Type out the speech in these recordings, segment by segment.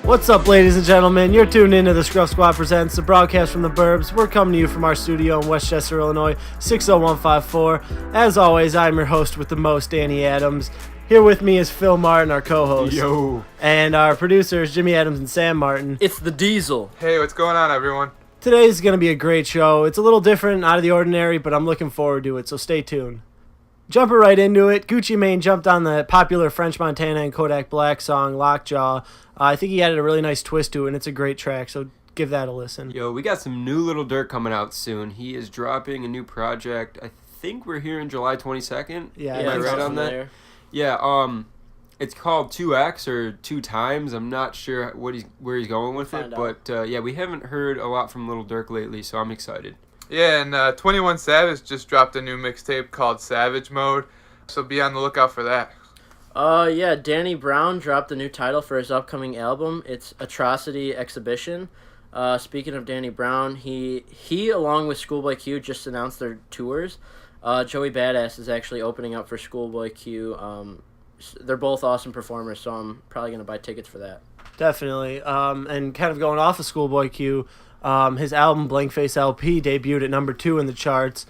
What's up, ladies and gentlemen? You're tuned into the Scruff Squad Presents, the broadcast from the Burbs. We're coming to you from our studio in Westchester, Illinois, 60154. As always, I'm your host with the most, Danny Adams. Here with me is Phil Martin, our co-host. Yo. And our producers, Jimmy Adams and Sam Martin. It's the Diesel. Hey, what's going on, everyone? Today's going to be a great show. It's a little different, out of the ordinary, but I'm looking forward to it, so stay tuned. Jumping right into it, Gucci Mane jumped on the popular French Montana and Kodak Black song, Lockjaw. I think he added a really nice twist to it, and it's a great track, so give that a listen. Yo, we got some new Lil Durk coming out soon. He is dropping a new project. I think we're here on July 22nd. Yeah, Am I right on that? There. Yeah, it's called 2X or 2 Times. I'm not sure where he's going with it, but yeah, we haven't heard a lot from Lil Durk lately, so I'm excited. Yeah, and 21 Savage just dropped a new mixtape called Savage Mode, so be on the lookout for that. Yeah, Danny Brown dropped a new title for his upcoming album. It's Atrocity Exhibition. Speaking of Danny Brown, he along with Schoolboy Q just announced their tours. Joey Bada is actually opening up for Schoolboy Q. They're both awesome performers, so I'm probably going to buy tickets for that. Definitely. And kind of going off of Schoolboy Q, his album Blank Face LP debuted at number 2 in the charts.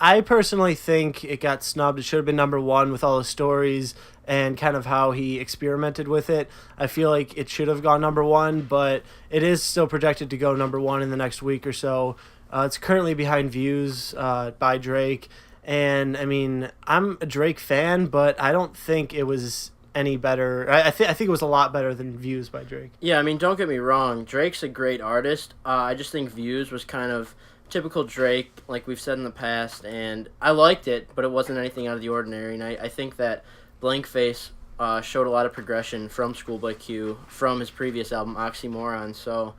I personally think it got snubbed. It should have been number 1 with all the stories and kind of how he experimented with it. I feel like it should have gone number 1, but it is still projected to go number 1 in the next week or so. It's currently behind Views by Drake. And, I mean, I'm a Drake fan, but I don't think it was any better. I think it was a lot better than Views by Drake. Yeah, I mean, don't get me wrong. Drake's a great artist. I just think Views was kind of typical Drake, like we've said in the past, and I liked it, but it wasn't anything out of the ordinary. And I think that Blank Face showed a lot of progression from Schoolboy Q from his previous album, Oxymoron. So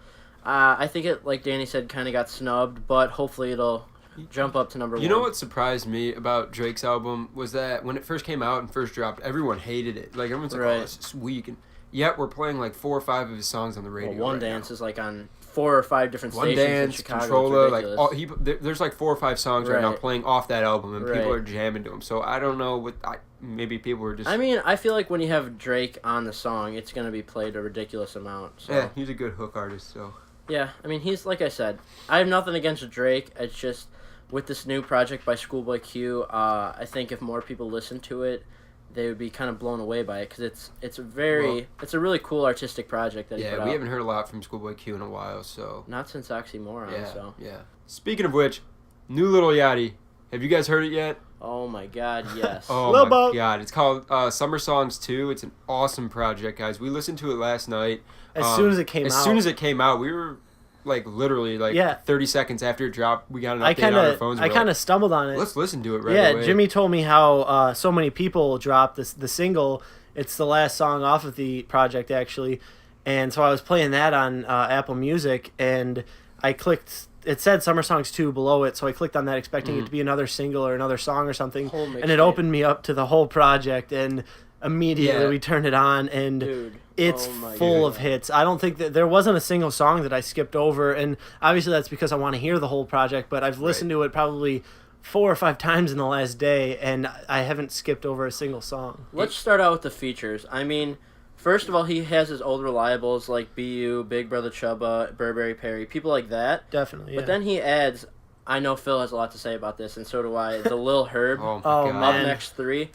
I think it, like Danny said, kind of got snubbed, but hopefully it'll jump up to number 1. You know what surprised me about Drake's album was that when it first came out and first dropped, everyone hated it. Like, everyone's like, oh, this is weak. And yet we're playing like 4 or 5 of his songs on the radio. Well, One Dance is like on 4 or 5 different One stations Dance, in Chicago. Controller, like there's like 4 or 5 songs right now playing off that album, and people Right. are jamming to him. So I don't know maybe people were just. I mean, I feel like when you have Drake on the song, it's gonna be played a ridiculous amount. So. Yeah, he's a good hook artist. So. Yeah, I mean, he's, like I said, I have nothing against Drake. It's just with this new project by Schoolboy Q, I think if more people listen to it, they would be kind of blown away by it, because it's a really cool artistic project that he put out. Yeah, we haven't heard a lot from Schoolboy Q in a while, so. Not since Oxymoron, Yeah, so. yeah. Speaking of which, new Little Yachty. Have you guys heard it yet? Oh my God, yes. Oh Lil my Bo. God. It's called Summer Songs 2. It's an awesome project, guys. We listened to it last night. As soon as it came out. As soon as it came out, we were like literally 30 seconds after it dropped, we got an update on our phones. I kind of stumbled on it. Let's listen to it right away. Yeah, Jimmy told me how so many people dropped the single. It's the last song off of the project, actually. And so I was playing that on Apple Music, and I clicked. It said Summer Songs 2 below it, so I clicked on that expecting it to be another single or another song or something. And it opened me up to the whole project, and immediately we turned it on, and Dude. it's Oh full of hits. I don't think that there wasn't a single song that I skipped over, and obviously that's because I want to hear the whole project, but I've listened to it probably 4 or 5 times in the last day, and I haven't skipped over a single song. Let's start out with the features. I mean, first of all, he has his old reliables like BU, Big Brother Chubba, Burberry Perry, people like that. Definitely, But then he adds, I know Phil has a lot to say about this, and so do I, the Lil Herb. Oh, my Oh, God. man. Up Next 3.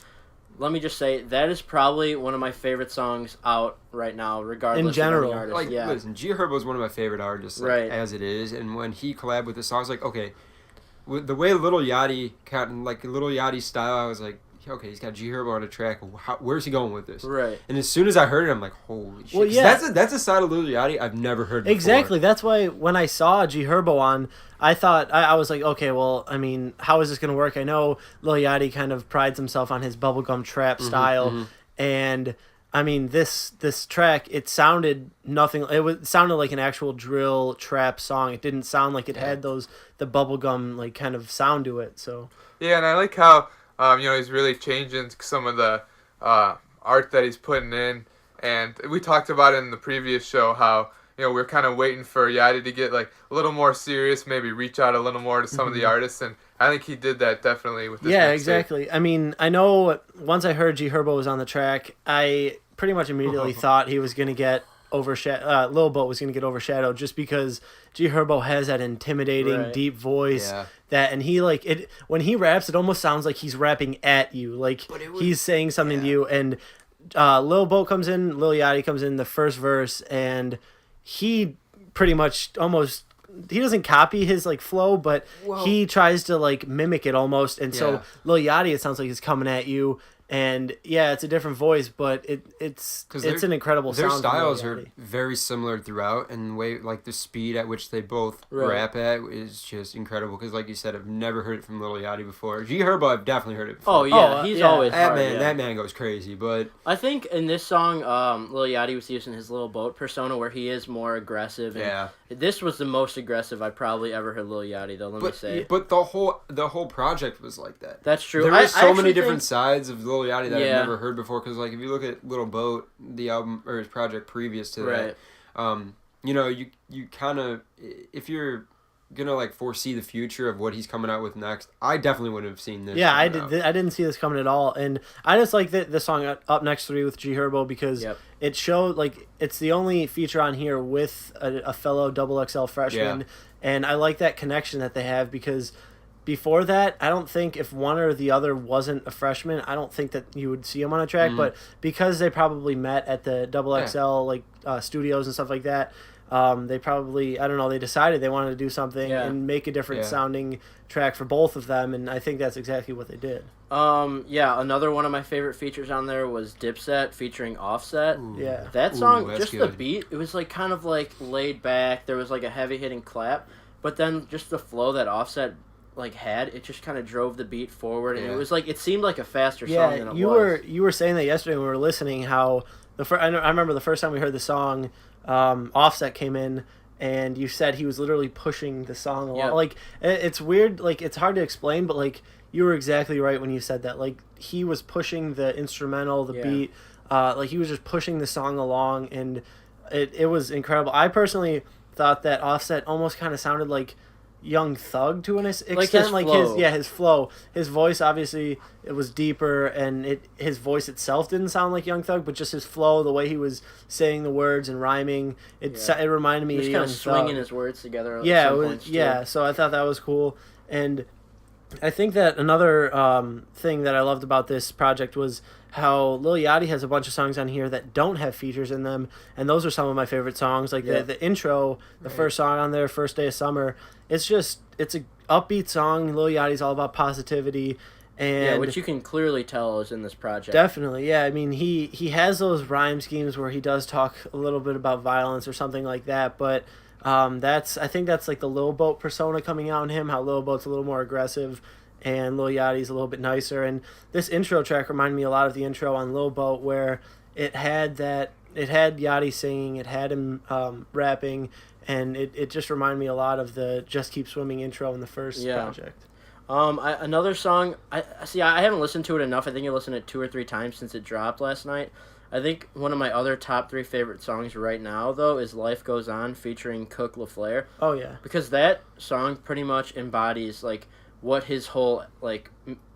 Let me just say, that is probably one of my favorite songs out right now, regardless In general. of any artist. Like, yeah. listen, G Herbo is one of my favorite artists, Right. as it is, and when he collabed with the song, I was like, okay, with the way Little Yachty, Little Yachty style, I was like, okay, he's got G Herbo on a track. Where's he going with this? Right. And as soon as I heard it, I'm like, holy shit. Well, 'Cause yeah. That's a side of Lil Yachty I've never heard before. Exactly. That's why when I saw G Herbo on, I thought, I was like, okay, well, I mean, how is this going to work? I know Lil Yachty kind of prides himself on his bubblegum trap style, and I mean, this track, it sounded nothing. It sounded like an actual drill trap song. It didn't sound like it had the bubblegum like kind of sound to it. So Yeah, and I like how he's really changing some of the art that he's putting in, and we talked about it in the previous show how we're kind of waiting for Yachty to get like a little more serious, maybe reach out a little more to some of the artists, and I think he did that definitely with this yeah, mixtape. exactly. I mean, I know once I heard G Herbo was on the track, I pretty much immediately thought he was going to get Lil Boat was gonna get overshadowed just because G Herbo has that intimidating deep voice and he like it when he raps it almost sounds like he's rapping at you, like he's saying something to you. And Lil Boat comes in, Lil Yachty comes in the first verse, and he pretty much almost he doesn't copy his like flow, but he tries to like mimic it almost. And so Lil Yachty, it sounds like he's coming at you. And yeah, it's a different voice, but it's an incredible sound. Their styles are very similar throughout, and the way like the speed at which they both rap at is just incredible. Because like you said, I've never heard it from Lil Yachty before. G Herbo, I've definitely heard it before. Oh yeah, he's always hard, that man goes crazy. But I think in this song, Lil Yachty was using his Lil Boat persona, where he is more aggressive. And this was the most aggressive I probably ever heard Lil Yachty, though. Let me say. But the whole project was like that. That's true. There were so many different sides of Lil Yachty that I've never heard before. Because like if you look at Lil Boat, the album or his project previous to that, you know, you kind of, if you're gonna like foresee the future of what he's coming out with next, I definitely wouldn't have seen this. Yeah, I didn't see this coming at all, and I just like the song Up Next 3 with G Herbo because it showed like it's the only feature on here with a fellow XXL freshman, and I like that connection that they have because before that, I don't think if one or the other wasn't a freshman, I don't think that you would see them on a track. But because they probably met at the XXL studios and stuff like that, they probably, I don't know, they decided they wanted to do something and make a different sounding track for both of them, and I think that's exactly what they did. Another one of my favorite features on there was Dipset featuring Offset. That song, just good. The beat, it was like kind of like laid back. There was like a heavy hitting clap, but then just the flow that Offset like had, it just kind of drove the beat forward, and it was like it seemed like a faster song than it was. You were saying that yesterday when we were listening, how I remember the first time we heard the song, Offset came in and you said he was literally pushing the song along. Like it's weird, like it's hard to explain, but like you were exactly right when you said that. Like he was pushing the instrumental, the beat, like he was just pushing the song along, and it was incredible. I personally thought that Offset almost kind of sounded like Young Thug to an extent, his flow, his voice obviously it was deeper, and his voice itself didn't sound like Young Thug, but just his flow, the way he was saying the words and rhyming, it reminded me of Young Thug. He was kind of swinging his words together. So I thought that was cool, and I think that another thing that I loved about this project was how Lil Yachty has a bunch of songs on here that don't have features in them, and those are some of my favorite songs. Like the intro, the first song on there, First Day of Summer. It's a upbeat song. Lil Yachty's all about positivity, and which you can clearly tell is in this project. Definitely, I mean, he has those rhyme schemes where he does talk a little bit about violence or something like that, but I think that's like the Lil Boat persona coming out in him. How Lil Boat's a little more aggressive, and Lil Yachty's a little bit nicer. And this intro track reminded me a lot of the intro on Lil Boat, where it had Yachty singing, it had him rapping, and it just reminded me a lot of the Just Keep Swimming intro in the first project. Another song, I haven't listened to it enough. I think I listened to it 2 or 3 times since it dropped last night. I think one of my other top 3 favorite songs right now, though, is Life Goes On featuring Cook LaFleur. Oh, yeah. Because that song pretty much embodies, like, what his whole, like,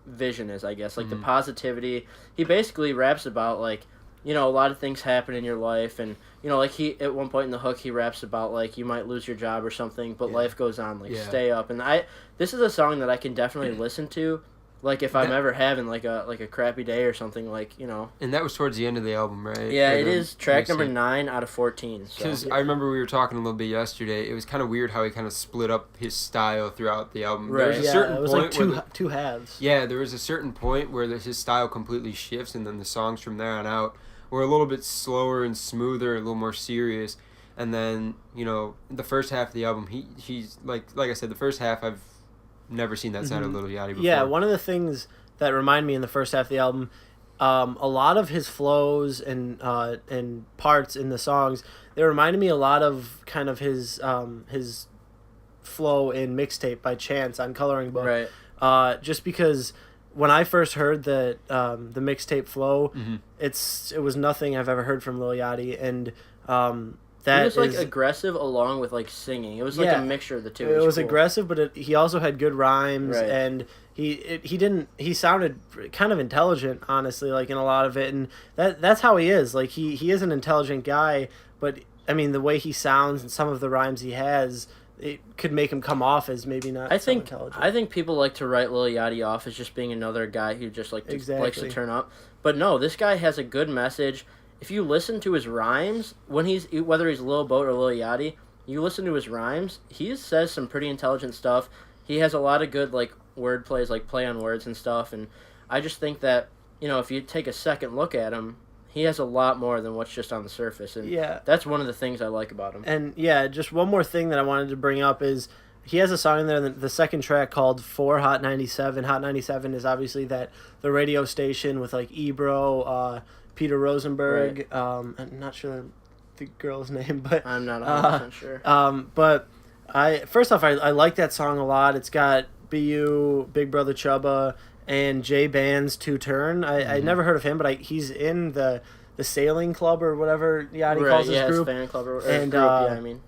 vision is, I guess. Like, the positivity. He basically raps about, like, you know, a lot of things happen in your life, and, you know, like, at one point in the hook, he raps about, like, you might lose your job or something, but life goes on, like, stay up. And this is a song that I can definitely listen to, like, if I'm ever having, like a crappy day or something, like, you know. And that was towards the end of the album, right? Yeah, it is track number 9 out of 14. Because I remember we were talking a little bit yesterday. It was kind of weird how he kind of split up his style throughout the album. Right. It was like two halves. Yeah, there was a certain point where his style completely shifts, and then the songs from there on out were a little bit slower and smoother, a little more serious. And then, you know, the first half of the album, he's like I said, the first half I've never seen that side of Lil Yachty before. Yeah, one of the things that remind me in the first half of the album, a lot of his flows and parts in the songs, they reminded me a lot of kind of his flow in Mixtape by Chance on Coloring Book. Right. Just because when I first heard the Mixtape flow, it was nothing I've ever heard from Lil Yachty, and it was like aggressive along with like singing. It was like a mixture of the two. It was cool. Aggressive, but he also had good rhymes, and he sounded kind of intelligent, honestly, like in a lot of it, and that's how he is. Like he is an intelligent guy, but I mean, the way he sounds and some of the rhymes he has, it could make him come off as maybe not so intelligent. I think people like to write Lil Yachty off as just being another guy who just likes to turn up. But no, this guy has a good message. If you listen to his rhymes, whether he's Lil Boat or Lil Yachty, you listen to his rhymes, he says some pretty intelligent stuff. He has a lot of good like word plays, like play on words and stuff, and I just think that, if you take a second look at him, he has a lot more than what's just on the surface, and that's one of the things I like about him. And just one more thing that I wanted to bring up is he has a song in there, the second track called For Hot 97. Hot 97 is obviously the radio station with like Ebro, Peter Rosenberg. Right. I'm not sure the girl's name, but I'm not 100% sure. But I like that song a lot. It's got BU, Big Brother Chubba, and J Band's Two Turn. I never heard of him, but he's in the sailing club or whatever Yachty calls his group. His fan club or and, group, I mean.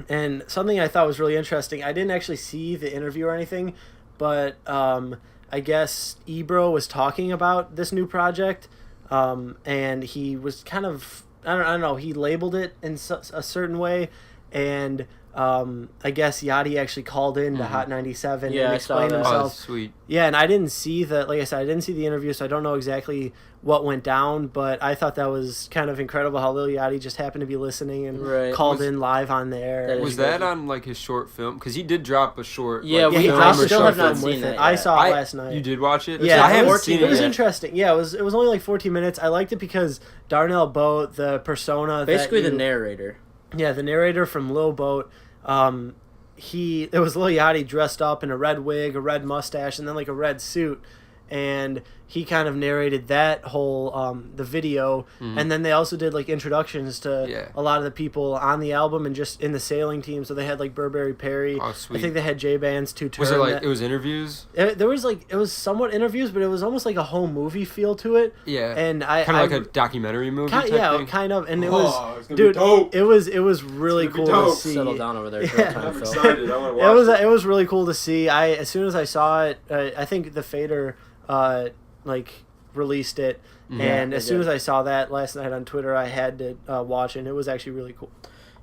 And something I thought was really interesting, I didn't actually see the interview or anything, but I guess Ebro was talking about this new project, and he was kind of, I don't know, he labeled it in a certain way, and I guess Yachty actually called in to Hot 97 and explained himself. Oh, sweet. Yeah, and I didn't see like I said, I didn't see the interview, so I don't know exactly what went down, but I thought that was kind of incredible how Lil Yachty just happened to be listening and called in live on there. Was that on like his short film? Because he did drop a short. Yeah, I still have not seen it. I saw it last night. You did watch it? Yeah, I haven't seen it. It was interesting. Yeah, it was only like 14 minutes. I liked it because Darnell Boat, the persona, basically the narrator. Yeah, the narrator from Lil Boat. It was Lil Yachty dressed up in a red wig, a red mustache, and then like a red suit, and he kind of narrated that whole the video, and then they also did like introductions to a lot of the people on the album and just in the sailing team. So they had like Burberry Perry. Oh, sweet. I think they had J Band's Two Turn. Was it like it was interviews? It was somewhat interviews, but it was almost like a home movie feel to it. Yeah, and kind of like a documentary movie. Thing? Kind of, and it was dude, it was really cool to see. Settle down over there. For a time, I'm excited. I want to watch it was really cool to see. As soon as I saw it, I think the Fader released it, and as soon as I saw that last night on Twitter, I had to watch it, and it was actually really cool.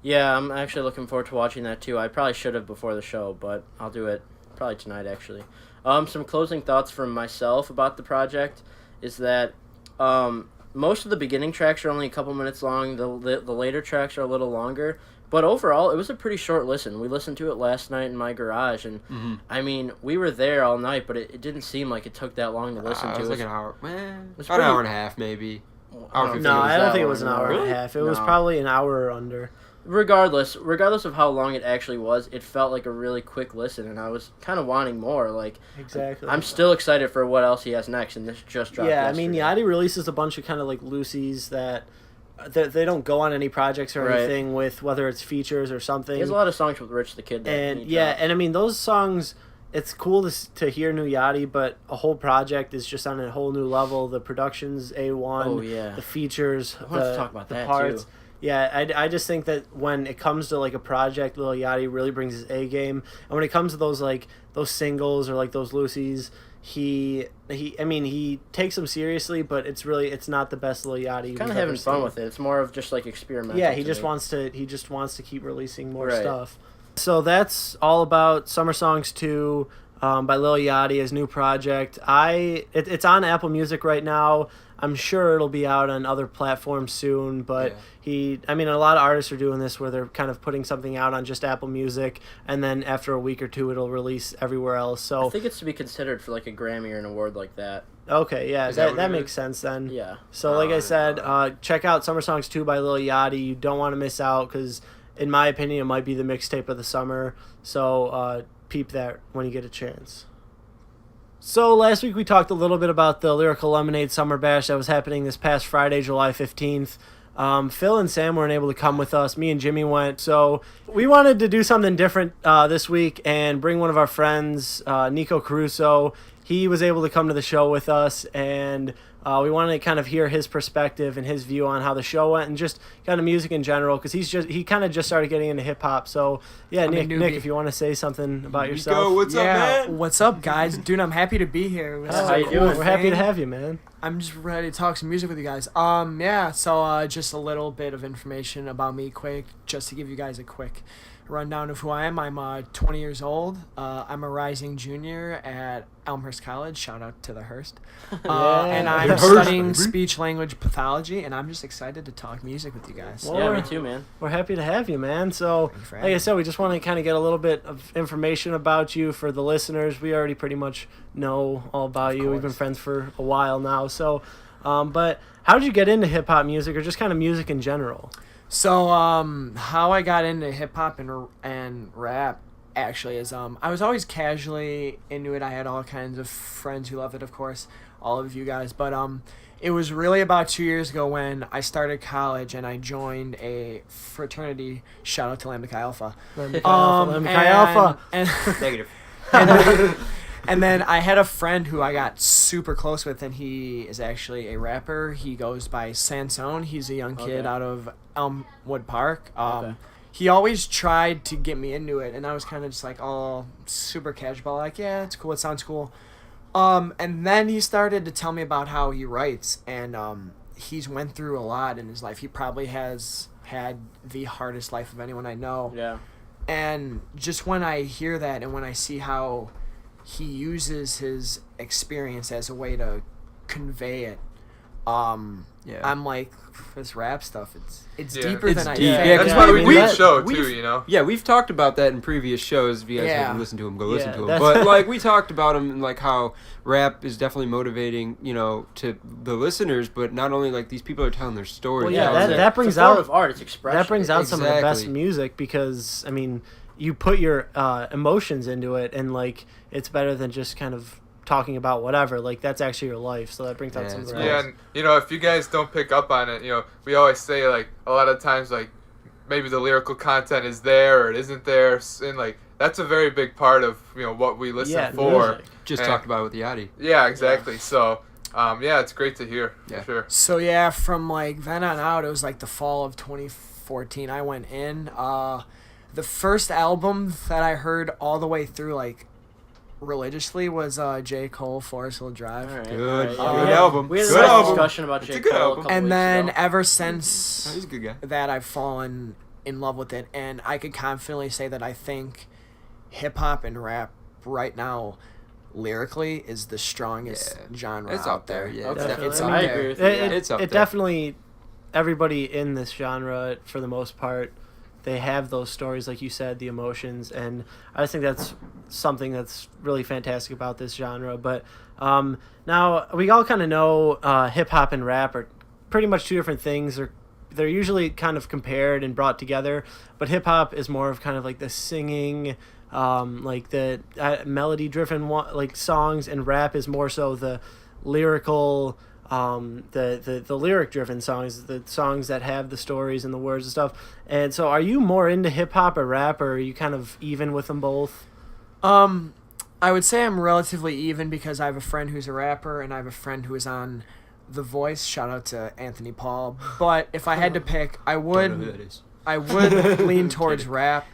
Yeah, I'm actually looking forward to watching that too. I probably should have before the show, but I'll do it probably tonight actually. Some closing thoughts from myself about the project is that most of the beginning tracks are only a couple minutes long. The later tracks are a little longer. But overall, it was a pretty short listen. We listened to it last night in my garage, and I mean, we were there all night, but it didn't seem like it took that long to listen to. It was like an hour. About an hour and a half, maybe. No, I don't think it was an hour and a half. It was probably an hour or under. Regardless of how long it actually was, it felt like a really quick listen, and I was kind of wanting more. Like, exactly. I'm still excited for what else he has next, and this just dropped yesterday. I mean, Yachty releases a bunch of kind of like loosies that they don't go on any projects or anything with, whether it's features or something. He has a lot of songs with Rich the Kid. And I mean, those songs, it's cool to hear new Yachty, but a whole project is just on a whole new level. The production's A1. Oh, yeah. The features. I want to talk about that, parts. too. Yeah, I just think that when it comes to like a project, Lil Yachty really brings his A game. And when it comes to those singles or like those loosies, he takes them seriously, but it's not the best Lil Yachty. He's kind of having fun with it. It's more of just like experimental. Yeah, he just wants to keep releasing more stuff. So that's all about Summer Songs 2 by Lil Yachty, his new project. It's on Apple Music right now. I'm sure it'll be out on other platforms soon, but a lot of artists are doing this where they're kind of putting something out on just Apple Music, and then after a week or two, it'll release everywhere else. So I think it's to be considered for like a Grammy or an award like that. Okay, yeah, that makes sense then. Yeah. So like I said, check out Summer Songs 2 by Lil Yachty. You don't want to miss out because, in my opinion, it might be the mixtape of the summer. So peep that when you get a chance. So last week we talked a little bit about the Lyrical Lemonade Summer Bash that was happening this past Friday, July 15th. Phil and Sam weren't able to come with us. Me and Jimmy went. So we wanted to do something different this week and bring one of our friends, Nikko Caruso. He was able to come to the show with us, and we wanted to kind of hear his perspective and his view on how the show went and just kind of music in general, because he kind of just started getting into hip hop. So yeah, Nick, if you want to say something about yourself. Nikko, what's up, man? What's up, guys? Dude, I'm happy to be here. How you doing? We're happy to have you, man. I'm just ready to talk some music with you guys. So just a little bit of information about me quick, just to give you guys a quick rundown of who I am. I'm 20 years old. I'm a rising junior at Elmhurst College. Shout out to the Hearst. And I'm studying speech language pathology, and I'm just excited to talk music with you guys. Well, yeah, me too, man. We're happy to have you, man. So, like I said, we just want to kind of get a little bit of information about you for the listeners. We already pretty much know all about you. We've been friends for a while now. So, but how did you get into hip-hop music, or just kind of music in general? So, how I got into hip-hop and rap, actually, is I was always casually into it. I had all kinds of friends who loved it, of course, all of you guys. But it was really about 2 years ago when I started college and I joined a fraternity. Shout out to Lambda Chi Alpha. Lambda Chi Alpha. Negative. And then I had a friend who I got super close with, and he is actually a rapper. He goes by Sansone. He's a young kid out of Elmwood Park. He always tried to get me into it, and I was kind of just like all super casual, like, yeah, it's cool, it sounds cool. And then he started to tell me about how he writes, and he's went through a lot in his life. He probably has had the hardest life of anyone I know. Yeah. And just when I hear that and when I see how he uses his experience as a way to convey it, I'm like, this rap stuff, it's deeper than I think. Yeah, that's why we need a show too, you know. Yeah, we've talked about that in previous shows. If you guys haven't listened to them, go listen to them. that's- But like we talked about them, and like how rap is definitely motivating, you know, to the listeners. But not only like these people are telling their stories. Well, yeah, telling that brings it's a form out of art. It's expression. that brings out some of the best Exactly. music, because I mean, you put your emotions into it, and like it's better than just kind of talking about whatever. Like that's actually your life, so that brings out some of the best. Yeah, and you know, if you guys don't pick up on it, you know, we always say like a lot of times like maybe the lyrical content is there or it isn't there, and like that's a very big part of, you know, what we listen for. Music. Just talked about it with Yachty. Yeah, exactly. So it's great to hear. Yeah. For sure. So yeah, from like then on out, it was like the fall of 2014. I went in. The first album that I heard all the way through, like religiously, was J. Cole, Forest Hill Drive. All right, Good yeah. album. We had Good a album. discussion about J. It's a good Cole album. a couple And weeks then ago. ever Oh, since he's a good guy. that, I've fallen in love with it, and I could confidently say that I think hip hop and rap right now, lyrically, is the strongest genre It's out up there. Yeah, Okay. definitely. It's I up agree there. with you. It's up there. Definitely, everybody in this genre, for the most part, they have those stories, like you said, the emotions, and I just think that's something that's really fantastic about this genre. But now we all kind of know hip hop and rap are pretty much two different things. They're usually kind of compared and brought together, but hip hop is more of kind of like the singing, like the melody driven like songs, and rap is more so the lyrical, the lyric driven songs, the songs that have the stories and the words and stuff. And so, are you more into hip hop or rap, or are you kind of even with them both? I would say I'm relatively even, because I have a friend who's a rapper and I have a friend who is on The Voice. Shout out to Anthony Paul. But if I had to pick, I Don't know who would that is. I would lean towards rap,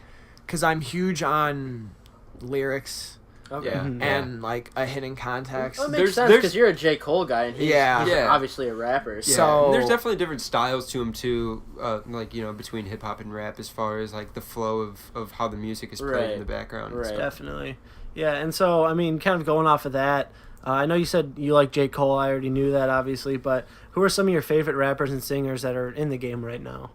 because I'm huge on lyrics Okay. Yeah. and like a hidden context. Well, it makes There's- sense because you're a J. Cole guy and he's Yeah. obviously a rapper. Yeah, So- and there's definitely different styles to him too, like, you know, between hip hop and rap, as far as like the flow of how the music is played Right. in the background. and Right. stuff. Definitely. Yeah, and so, I mean, kind of going off of that, I know you said you like J. Cole. I already knew that, obviously, but who are some of your favorite rappers and singers that are in the game right now?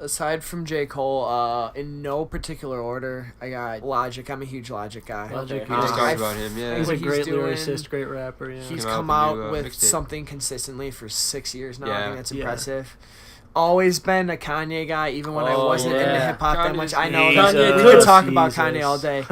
Aside from J. Cole, in no particular order, I got Logic. I'm a huge Logic guy. Logic, We just Uh, talked I about him. Yeah. He's a what great he's doing. lyricist, great rapper, yeah. He's Came out come with a out new, with mixtape. something consistently for 6 years now. I Yeah. think that's Yeah. impressive. Always been a Kanye guy, even when I Oh, wasn't into yeah. hip hop that much. Kanye's I know Kanye we too. could talk about Jesus. Kanye all day.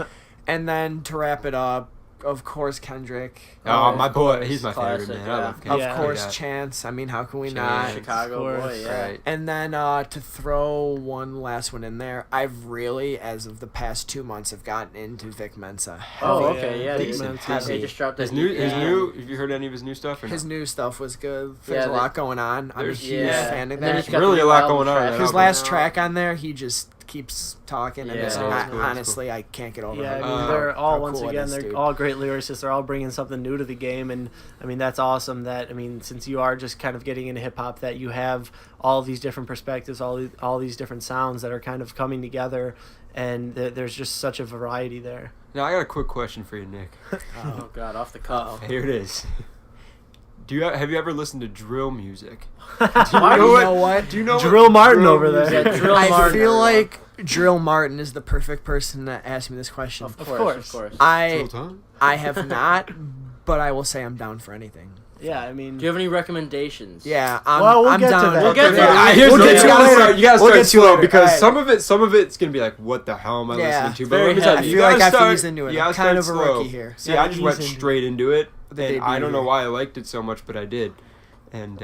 And then to wrap it up, of course, Kendrick. Oh, my boy. He's my Classic, favorite, man. yeah. I love Kendrick. Of course, Yeah. Chance. I mean, how can we Chance. not? Chicago boy, yeah. Right. And then to throw one last one in there, I've really, as of the past 2 months, have gotten into Vic Mensa. Oh, Heavy. okay, yeah. Big Dude. Mensa. They just dropped that. His new, EP. have you heard any of his new stuff or no? His new stuff was good. There's Yeah, a lot going on. I'm a there's- huge yeah. fan of And then that. he's got Really the a new lot album going on in Traffic that His album. last now. track on there, he just keeps talking, and Yeah. it's, Oh, that's I, cool, that's honestly, I can't get over Yeah, I it. mean, they're all, How once cool it again, is, they're dude. all great lyricists. They're all bringing something new to the game. And, I mean, that's awesome that, I mean, since you are just kind of getting into hip-hop, that you have all these different perspectives, all these different sounds that are kind of coming together. And there's just such a variety there. Now, I got a quick question for you, Nick. Oh God, off the cuff. Here it is. Have you ever listened to drill music? Why You know what? Do you know Drill what Martin drill over there. music Yeah, is? Drill I Martin, feel everyone. like Drill Martin is the perfect person to ask me this question. Of course. course. I Drill time? I have not, but I will say I'm down for anything. Yeah, I mean... Do you have any recommendations? Yeah, I'm, Well, we'll I'm get to down. that. We'll get to Yeah, that. here's We'll the get thing. to You it gotta later. start- You gotta We'll start get to it slow later. because Alright. some of it's gonna be like, what the hell am I Yeah. listening to? But Very let me tell heavy. you, I you feel like gotta I start. eased into it. You I'm gotta kind start of a slow. rookie here. See, I just went Ease into straight into it, the and I debut don't know here. why I liked it so much, but I did. And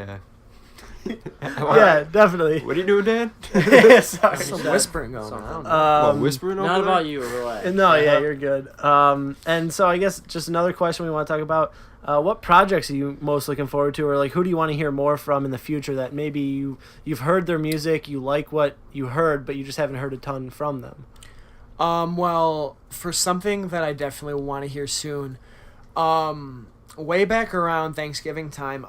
Yeah, definitely. What are you doing, Dan? Yeah, sorry. Some whispering going Something. on. What, whispering over Not there? about you. Relax. No, yeah, you're good. And so I guess just another question we want to talk about. What projects are you most looking forward to, or like who do you want to hear more from in the future that maybe you've heard their music, you like what you heard, but you just haven't heard a ton from them? Well, for something that I definitely want to hear soon, way back around Thanksgiving time,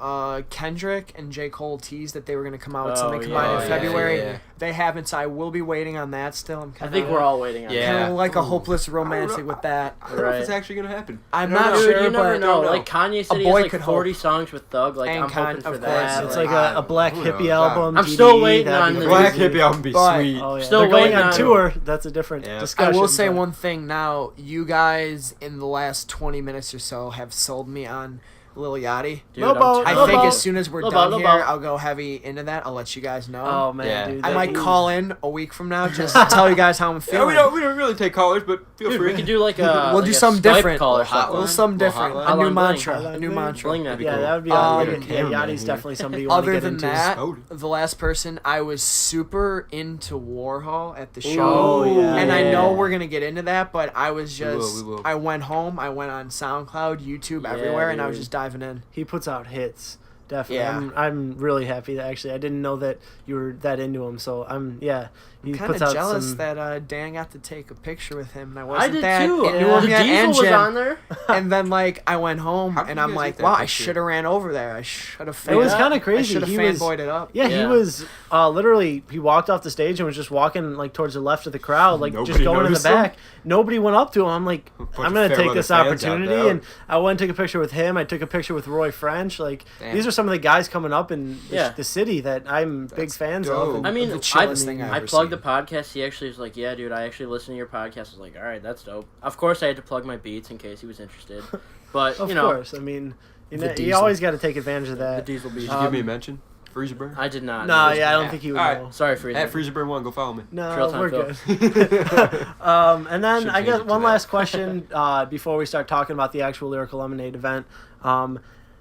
Kendrick and J. Cole teased that they were going to come out with something combined yeah, in yeah, February. yeah. They haven't, so I will be waiting on that still. I'm I kind think we're all waiting on Yeah. that. kind of like a Ooh. hopeless romantic with that. I don't know if it's Right. actually gonna happen. I'm I don't not know. Dude, sure, you never but know. know. Like Kanye said, he boy has like could 40 hope. songs with Thug. Like And I'm hoping for of that. course, It's like, like a Black who Hippie knows? album. I'm TDE, still waiting that'd on be the Black crazy. Hippie album be But- sweet. Oh, yeah. Still They're going waiting on on- tour. That's a different Yeah. discussion. I will say but- one thing now. You guys, in the last 20 minutes or so, have sold me on Lil Yachty. dude, Lil Boat, I Lil think Boat. as soon as we're Lil done Boat, Lil here, Boat. I'll go heavy into that. I'll let you guys know. Oh man, Yeah. dude, I that- might call in a week from now just to tell you guys how I'm Yeah, feeling. we don't really take callers, but feel Dude, free. we could do like a We'll like do a something Skype different. call or Little something. We'll something Little different. hotline. A new Hotline mantra. bling. A new mantra. Bling that. That'd be yeah, cool. that would be Um, like, yeah, cameraman Yachty's here. definitely somebody you want to Other get than into. that, Oh. the last person, I was super into Warhol at the show. Oh, yeah. And I know Yeah. we're going to get into that, but I was We will, just, we will. I went home, I went on SoundCloud, YouTube, Yeah, everywhere, and I was dude. just diving in. He puts out hits. Definitely. Yeah. I'm really happy that actually I didn't know that you were that into him. So he I'm kind puts of out jealous some. that Dan got to take a picture with him, and I I wasn't did that too. into Yeah. him The yet. Diesel And was Jim. on there. And then like I went home How did and you I'm guys like, get that wow, I picture? should have ran over there. I should have. It was kind I of crazy. should have He was fanboyed it up. Yeah, he Yeah. was literally. He walked off the stage and was just walking like towards the left of the crowd, like just Nobody going in the noticed him? back. Nobody went up to him. I'm like, Bunch I'm of gonna fair take weather this fans out opportunity, there. and I went and took a picture with him. I took a picture with Roy French. Like Damn. these are some of the guys coming up in Yeah. the city that I'm big That's fans dope. of. And I mean, The chillest thing I've I ever plugged seen. the podcast. He actually was like, "Yeah, dude, I actually listened to your podcast." I was like, "All right, that's dope." Of course, I had to plug my beats in case he was interested, but of you know, course, I mean, you The you Diesel. always got to take advantage of the that. Diesel beats. Did you give me a mention? Freezer Burn? I did not. No, It was- yeah, I don't yeah. think he would All right. know. Sorry for At Freezer Burn 1, go follow me. No, Trail Time we're Phil. good. And then Should I change guess it to one that. last question before we start talking about the actual Lyrical Lemonade event.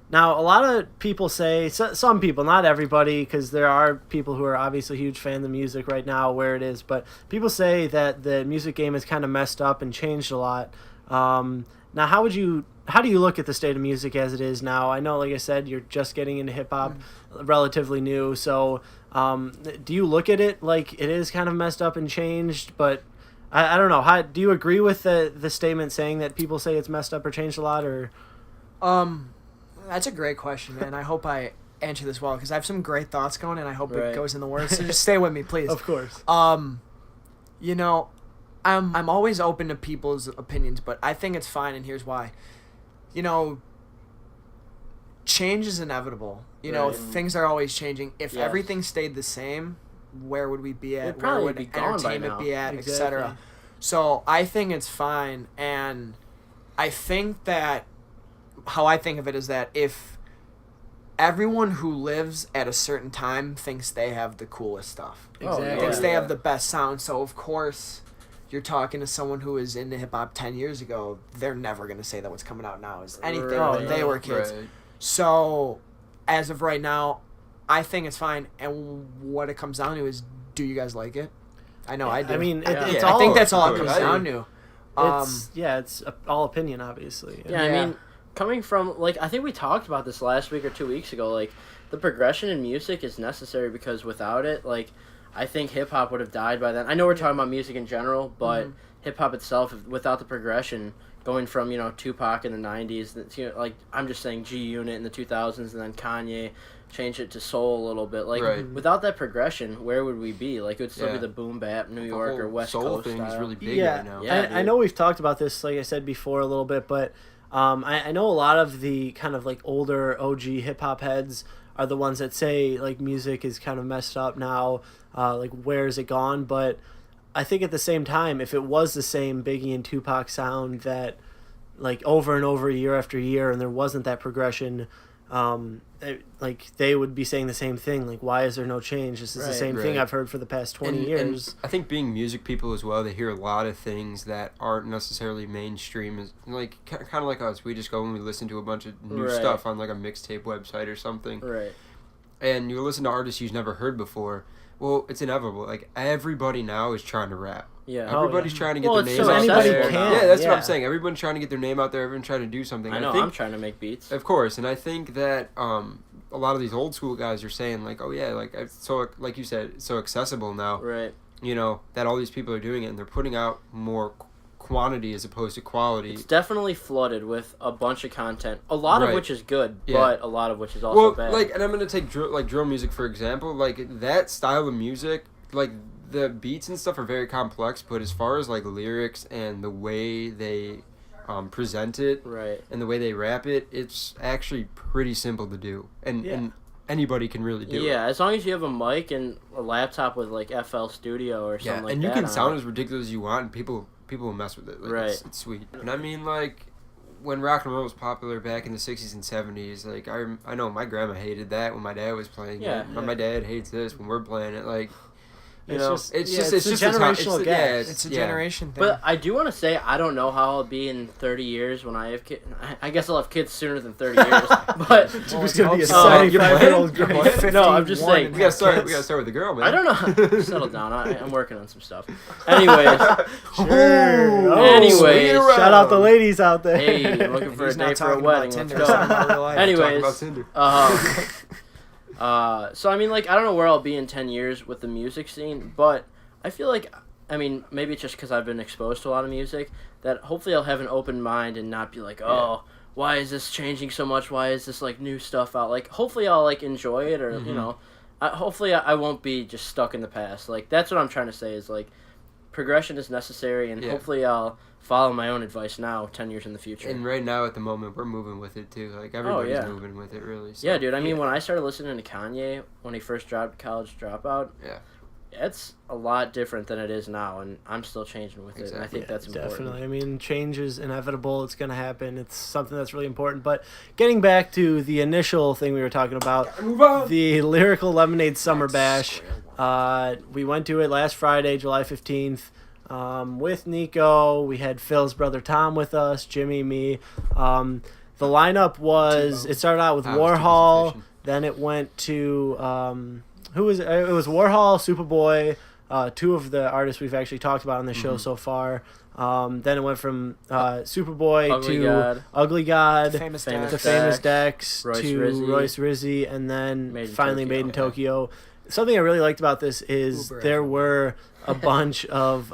Now, a lot of people say, some people, not everybody, because there are people who are obviously huge fans of music right now where it is, but people say that the music game has kind of messed up and changed a lot. Now, how do you look at the state of music as it is now? I know, like I said, you're just getting into hip-hop, relatively new, so do you look at it like it is kind of messed up and changed, but I don't know. How do you agree with the statement saying that people say it's messed up or changed a lot, or... That's a great question, man. I hope I answer this well because I have some great thoughts going, and I hope Right. it goes in the words. So just stay with me, please. Of course. You know, I'm always open to people's opinions, but I think it's fine, and here's why. You know, change is inevitable. You know, Right. things are always changing. If Yes. everything stayed the same, where would we be at? We'd probably where would be gone by entertainment now. be at, Exactly. etc. So I think it's fine, and I think that how I think of it is that if everyone who lives at a certain time thinks they have the coolest stuff, Oh, Exactly. thinks yeah. they have the best sound, so of course you're talking to someone who was into hip hop 10 years ago, they're never gonna say that what's coming out now is anything when they were kids. Right. So, as of right now, I think it's fine. And what it comes down to is, do you guys like it? I know I do. I mean, I all, think that's all it comes down to. It's all opinion, obviously. Yeah, I mean, coming from, like, I think we talked about this last week or 2 weeks ago, like, the progression in music is necessary because without it, like, I think hip-hop would have died by then. I know we're talking about music in general, but hip-hop itself, without the progression, going from, Tupac in the 90s, like, I'm just saying G-Unit in the 2000s, and then Kanye changed it to soul a little bit. Like, without that progression, where would we be? Like, it would still be the boom bap, New York or West soul Coast thing style. is really big right now. Yeah, I know we've talked about this, like I said before, a little bit, but I know a lot of the kind of, like, older OG hip-hop heads are the ones that say, like, music is kind of messed up now, like, where is it gone? But I think at the same time, if it was the same Biggie and Tupac sound that, like, over and over, year after year, and there wasn't that progression, like, they would be saying the same thing. Like, why is there no change? This is the same thing I've heard for the past 20 years. And I think being music people as well, they hear a lot of things that aren't necessarily mainstream. Like, kind of like us. We just go and we listen to a bunch of new stuff on, like, a mixtape website or something. Right. And you listen to artists you've never heard before. Well, it's inevitable. Like, everybody now is trying to rap. Yeah. Everybody's trying to get Well, their it's names so out anybody there. can. Yeah, that's Yeah. what I'm saying. Everyone's trying to get their name out there. Everyone's trying to do something. I know, think, I'm trying to make beats. Of course, and I think that a lot of these old school guys are saying, like, oh yeah, like, so, like you said, it's so accessible now. Right. That all these people are doing it, and they're putting out more quantity as opposed to quality. It's definitely flooded with a bunch of content, a lot of which is good, but a lot of which is also well, bad. like, and I'm gonna take drill music for example. Like, that style of music, like, the beats and stuff are very complex, but as far as, like, lyrics and the way they present it, and the way they rap it, it's actually pretty simple to do, and anybody can really do it. Yeah, as long as you have a mic and a laptop with, like, FL Studio or something like that. And you can sound as ridiculous as you want, and people will mess with it. Like, it's sweet. And I mean, like, when rock and roll was popular back in the 60s and 70s, like, I know my grandma hated that when my dad was playing it. But my dad hates this when we're playing it. Like, it's just a generational gap. It's a generation thing. But I do want to say, I don't know how I'll be in 30 years when I have kids. I guess I'll have kids sooner than 30 years. But It's going to be a you're 75-year-old playing? girl. No, I'm just saying. we gotta start with the girl, man. I don't know. Settle down. I'm working on some stuff. Anyways. Anyways. Shout out the ladies out there. Hey, I'm looking for He's a not date for a talking wedding. about Let's Tinder, go. he's talking about real life. Anyways. Talking about Tinder. So, I mean, like, I don't know where I'll be in 10 years with the music scene, but I feel like, I mean, maybe it's just because I've been exposed to a lot of music, that hopefully I'll have an open mind and not be like, oh, why is this changing so much? Why is this, like, new stuff out? Like, hopefully I'll, like, enjoy it, or, hopefully I won't be just stuck in the past. Like, that's what I'm trying to say is, like, progression is necessary, and hopefully I'll follow my own advice now, 10 years in the future. And right now, at the moment, we're moving with it, too. Like, everybody's moving with it, really. So. Yeah, dude. I mean, when I started listening to Kanye, when he first dropped College Dropout, it's a lot different than it is now, and I'm still changing with it, and I think that's important. Definitely. I mean, change is inevitable. It's going to happen. It's something that's really important. But getting back to the initial thing we were talking about, the Lyrical Lemonade Summer Bash, we went to it last Friday, July 15th, with Nikko. We had Phil's brother Tom with us, Jimmy, me. The lineup was, it started out with Warhol, then it went to... it was Warhol, Superboy, two of the artists we've actually talked about on the show so far. Then it went from Superboy Ugly to God. Ugly God, The Famous to Dex. Famous Dex, Royce to Rizzy. Royce Rizzy, and then Made in finally Tokyo. Made in Tokyo. Something I really liked about this is there were a bunch of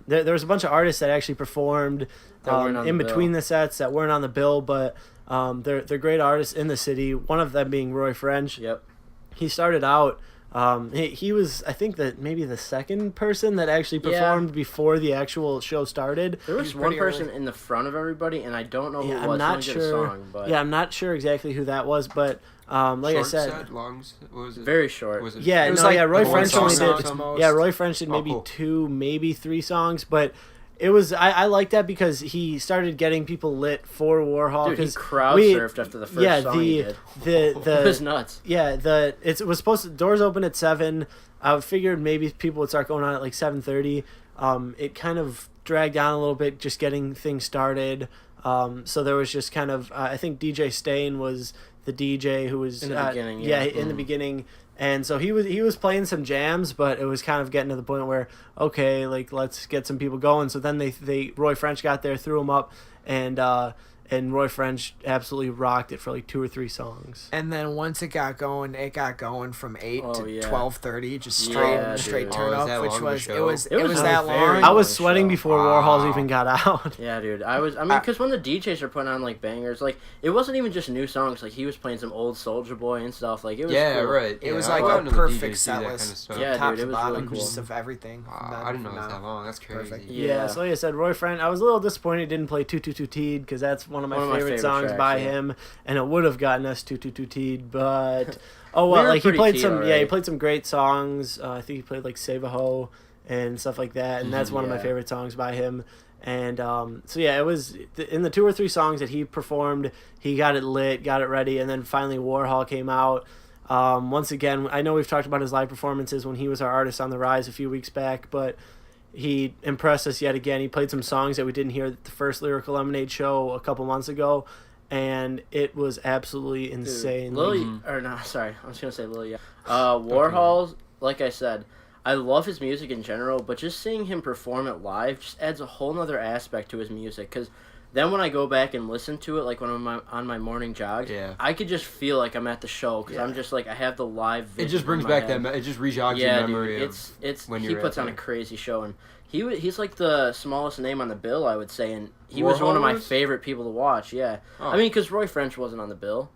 there was a bunch of artists that actually performed That weren't on in the between bill. the sets that weren't on the bill, but they're great artists in the city. One of them being Roy French. Yep. He started out. He was, I think, that maybe the second person that actually performed before the actual show started. There was one person in the front of everybody, and I don't know who it was. I'm not Someone did sure. a song, but I'm not sure exactly who that was, but like Short I said, set, longs, what was it? very short. Was it? yeah, It was no, like yeah, Roy one French song only at did. the most. Yeah, Roy French did maybe cool. 2, maybe 3 songs, but it was I like that because he started getting people lit for Warhol. Dude, he 'cause crowd we- surfed after the first song he did. It was nuts. Yeah, it was supposed to, doors open at 7. I figured maybe people would start going on at like 7:30. it kind of dragged on a little bit, just getting things started. So there was just kind of, I think DJ Stain was the DJ who was in the beginning. In the beginning. And so he was playing some jams, but it was kind of getting to the point where, okay, like, let's get some people going. So then Roy French got there, threw him up, and Roy French absolutely rocked it for like 2 or 3 songs. And then once it got going from 8 to 12:30, just straight turn Oh, up, which was show? it was that very long. I was sweating before Warhols even got out. Yeah, dude. I mean, because when the DJs are putting on like bangers, like it wasn't even just new songs. Like he was playing some old Soulja Boy and stuff. Like it was cool. Right. It was I like didn't a know the perfect DJs do set that list. kind of stuff. Yeah, top dude, to it was bottom, really cool. just of everything. I didn't know it was that long. That's crazy. Perfect. Yeah, so like I said, Roy French, I was a little disappointed he didn't play 222 Teed, because that's one of my favorite songs tracks, by him, and it would have gotten us 222 Teed, but oh We well, were like he pretty played teed some already. he played some great songs. I think he played like Save a Ho and stuff like that, and that's one of my Yeah. favorite songs by him. And so yeah, it was in the 2 or 3 songs that he performed, he got it lit, got it ready, and then finally Warhol came out. Once again, I know we've talked about his live performances when he was our Artist on the Rise a few weeks back, but he impressed us yet again. He played some songs that we didn't hear at the first Lyrical Lemonade show a couple months ago, and it was absolutely insane. Lil, or no, sorry, I was gonna say Lil. Yeah, Warhol. Like I said, I love his music in general, but just seeing him perform it live just adds a whole nother aspect to his music. Because then when I go back and listen to it, like when I'm on my morning jogs, I could just feel like I'm at the show because I'm just like I have the live vision. It just brings in my back head. it just rejogs your memory. Dude, of it's when he you're puts at on a there. crazy show, and he's like the smallest name on the bill, I would say, and he was Warhol one of my was? favorite people to watch. Yeah, Oh. I mean, because Roy French wasn't on the bill.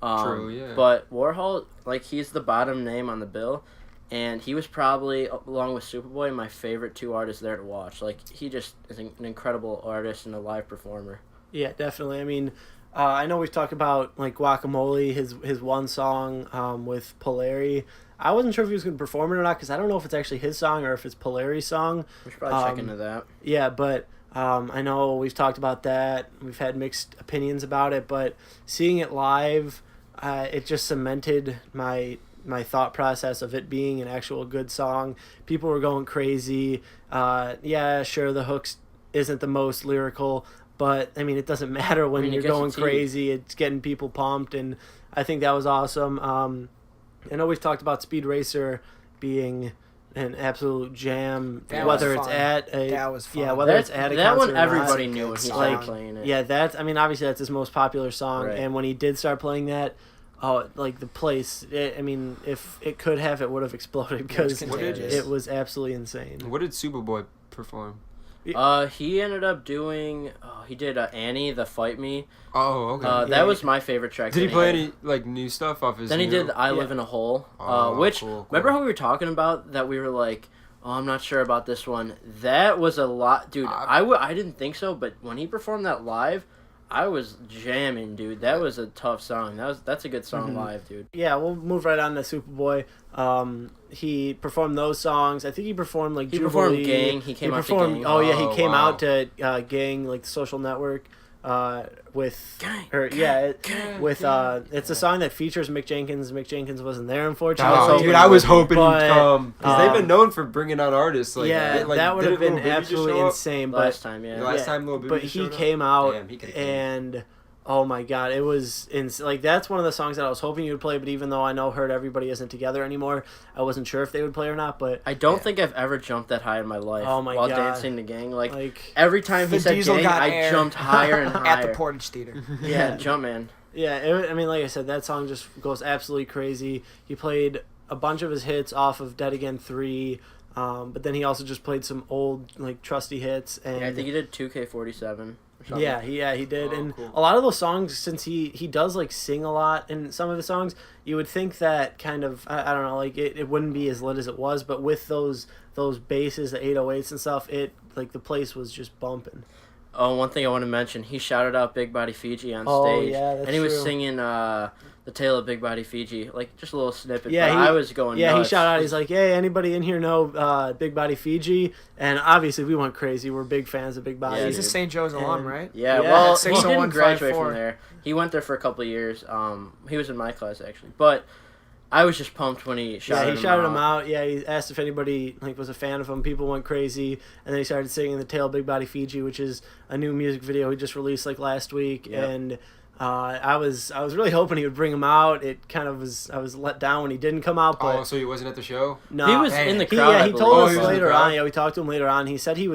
True, yeah. But Warhol, like, he's the bottom name on the bill, and he was probably, along with Superboy, my favorite 2 artists there to watch. Like, he just is an incredible artist and a live performer. Yeah, definitely. I mean, I know we've talked about like Guacamole, his one song with Polari. I wasn't sure if he was going to perform it or not because I don't know if it's actually his song or if it's Polari's song. We should probably check into that. Yeah, but I know we've talked about that. We've had mixed opinions about it, but seeing it live, it just cemented my thought process of it being an actual good song. People were going crazy. Yeah, sure, the hooks isn't the most lyrical, but I mean, it doesn't matter when you're going crazy. It's getting people pumped, and I think that was awesome. I know we've talked about Speed Racer being an absolute jam, whether it's at a whether it's at a that concert one or everybody not. knew when he Like, started playing it. Yeah, I mean, obviously that's his most popular song, Right. and when he did start playing that, like the place, I mean, if it could have, it would have exploded because it was absolutely insane. What did Superboy perform? He ended up doing. He did Annie, the Fight Me. Oh, okay. That was my favorite track. Did he play any like new stuff off his? Then he new... did I Live in a Hole, Oh, which cool. remember how we were talking about that we were like, oh, I'm not sure about this one. That was a lot, dude. I didn't think so, but when he performed that live, I was jamming, dude. That was a tough song. That's a good song live, dude. Yeah, we'll move right on to Superboy. He performed those songs. I think he performed like Jubilee. Performed Gang. He came out to Gang. Oh yeah, he came wow. out to Gang, like the Social Network, with Gang, it's a song that features Mick Jenkins. Mick Jenkins wasn't there, unfortunately. Oh, so, dude, I was hoping he'd but, come because they've been known for bringing out artists. Like, that would have been absolutely insane. But Last time, Last time Lil Baby but he showed up? came out Damn, he could've and oh my god, it was like that's one of the songs that I was hoping you would play. But even though I know Heard Everybody isn't together anymore, I wasn't sure if they would play or not. But I don't think I've ever jumped that high in my life. Oh my while God. dancing to Gang, like every time he the said Diesel Gang, got I air jumped higher and higher at the Portage Theater. Yeah, jump man. Yeah, I mean, like I said, that song just goes absolutely crazy. He played a bunch of his hits off of Dead Again 3, but then he also just played some old, like, trusty hits. And Yeah, I think he did 2K47. Yeah, he did. Oh, and cool. a lot of those songs, since he does, like, sing a lot in some of his songs, you would think that kind of, I don't know, like, it wouldn't be as lit as it was, but with those basses, the 808s and stuff, like, the place was just bumping. Oh, one thing I want to mention, he shouted out Big Body Fiji on Oh, stage. yeah, that's and he was true. singing The Tale of Big Body Fiji, like just a little snippet. Yeah, but I was going Yeah, nuts. he shouted out, he's like, hey, anybody in here know Big Body Fiji? And obviously we went crazy. We're big fans of Big Body. Yeah, He's a dude. St. Joe's alum, And- right? Yeah, Yeah, well, at he didn't graduate 60154. from there. He went there for a couple of years. He was in my class, actually. But I was just pumped when he shouted him out. Yeah, he shouted him out. Yeah, he asked if anybody was a fan of him. People went crazy, and then he started singing "The Tail Big Body Fiji," which is a new music video he just released last week. Yep. And I was really hoping he would bring him out. It kind of was. I was let down when he didn't come out. But so he wasn't at the show? No, he was in the crowd. He told us later on. Yeah, we talked to him later on. He said he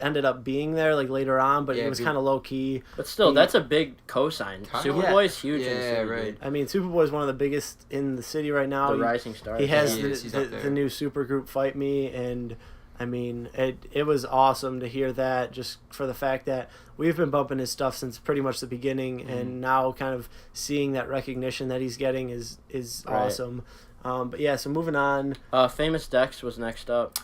ended up being there later on, but it was kind of low key. But still, that's a big cosign. Superboy's huge in the city. Right. Dude. I mean, Superboy's one of the biggest in the city right now. The rising star. He has the new supergroup Fight Me, and I mean, it was awesome to hear that, just for the fact that we've been bumping his stuff since pretty much the beginning, and now kind of seeing that recognition that he's getting is awesome. But yeah, so moving on. Famous Dex was next up.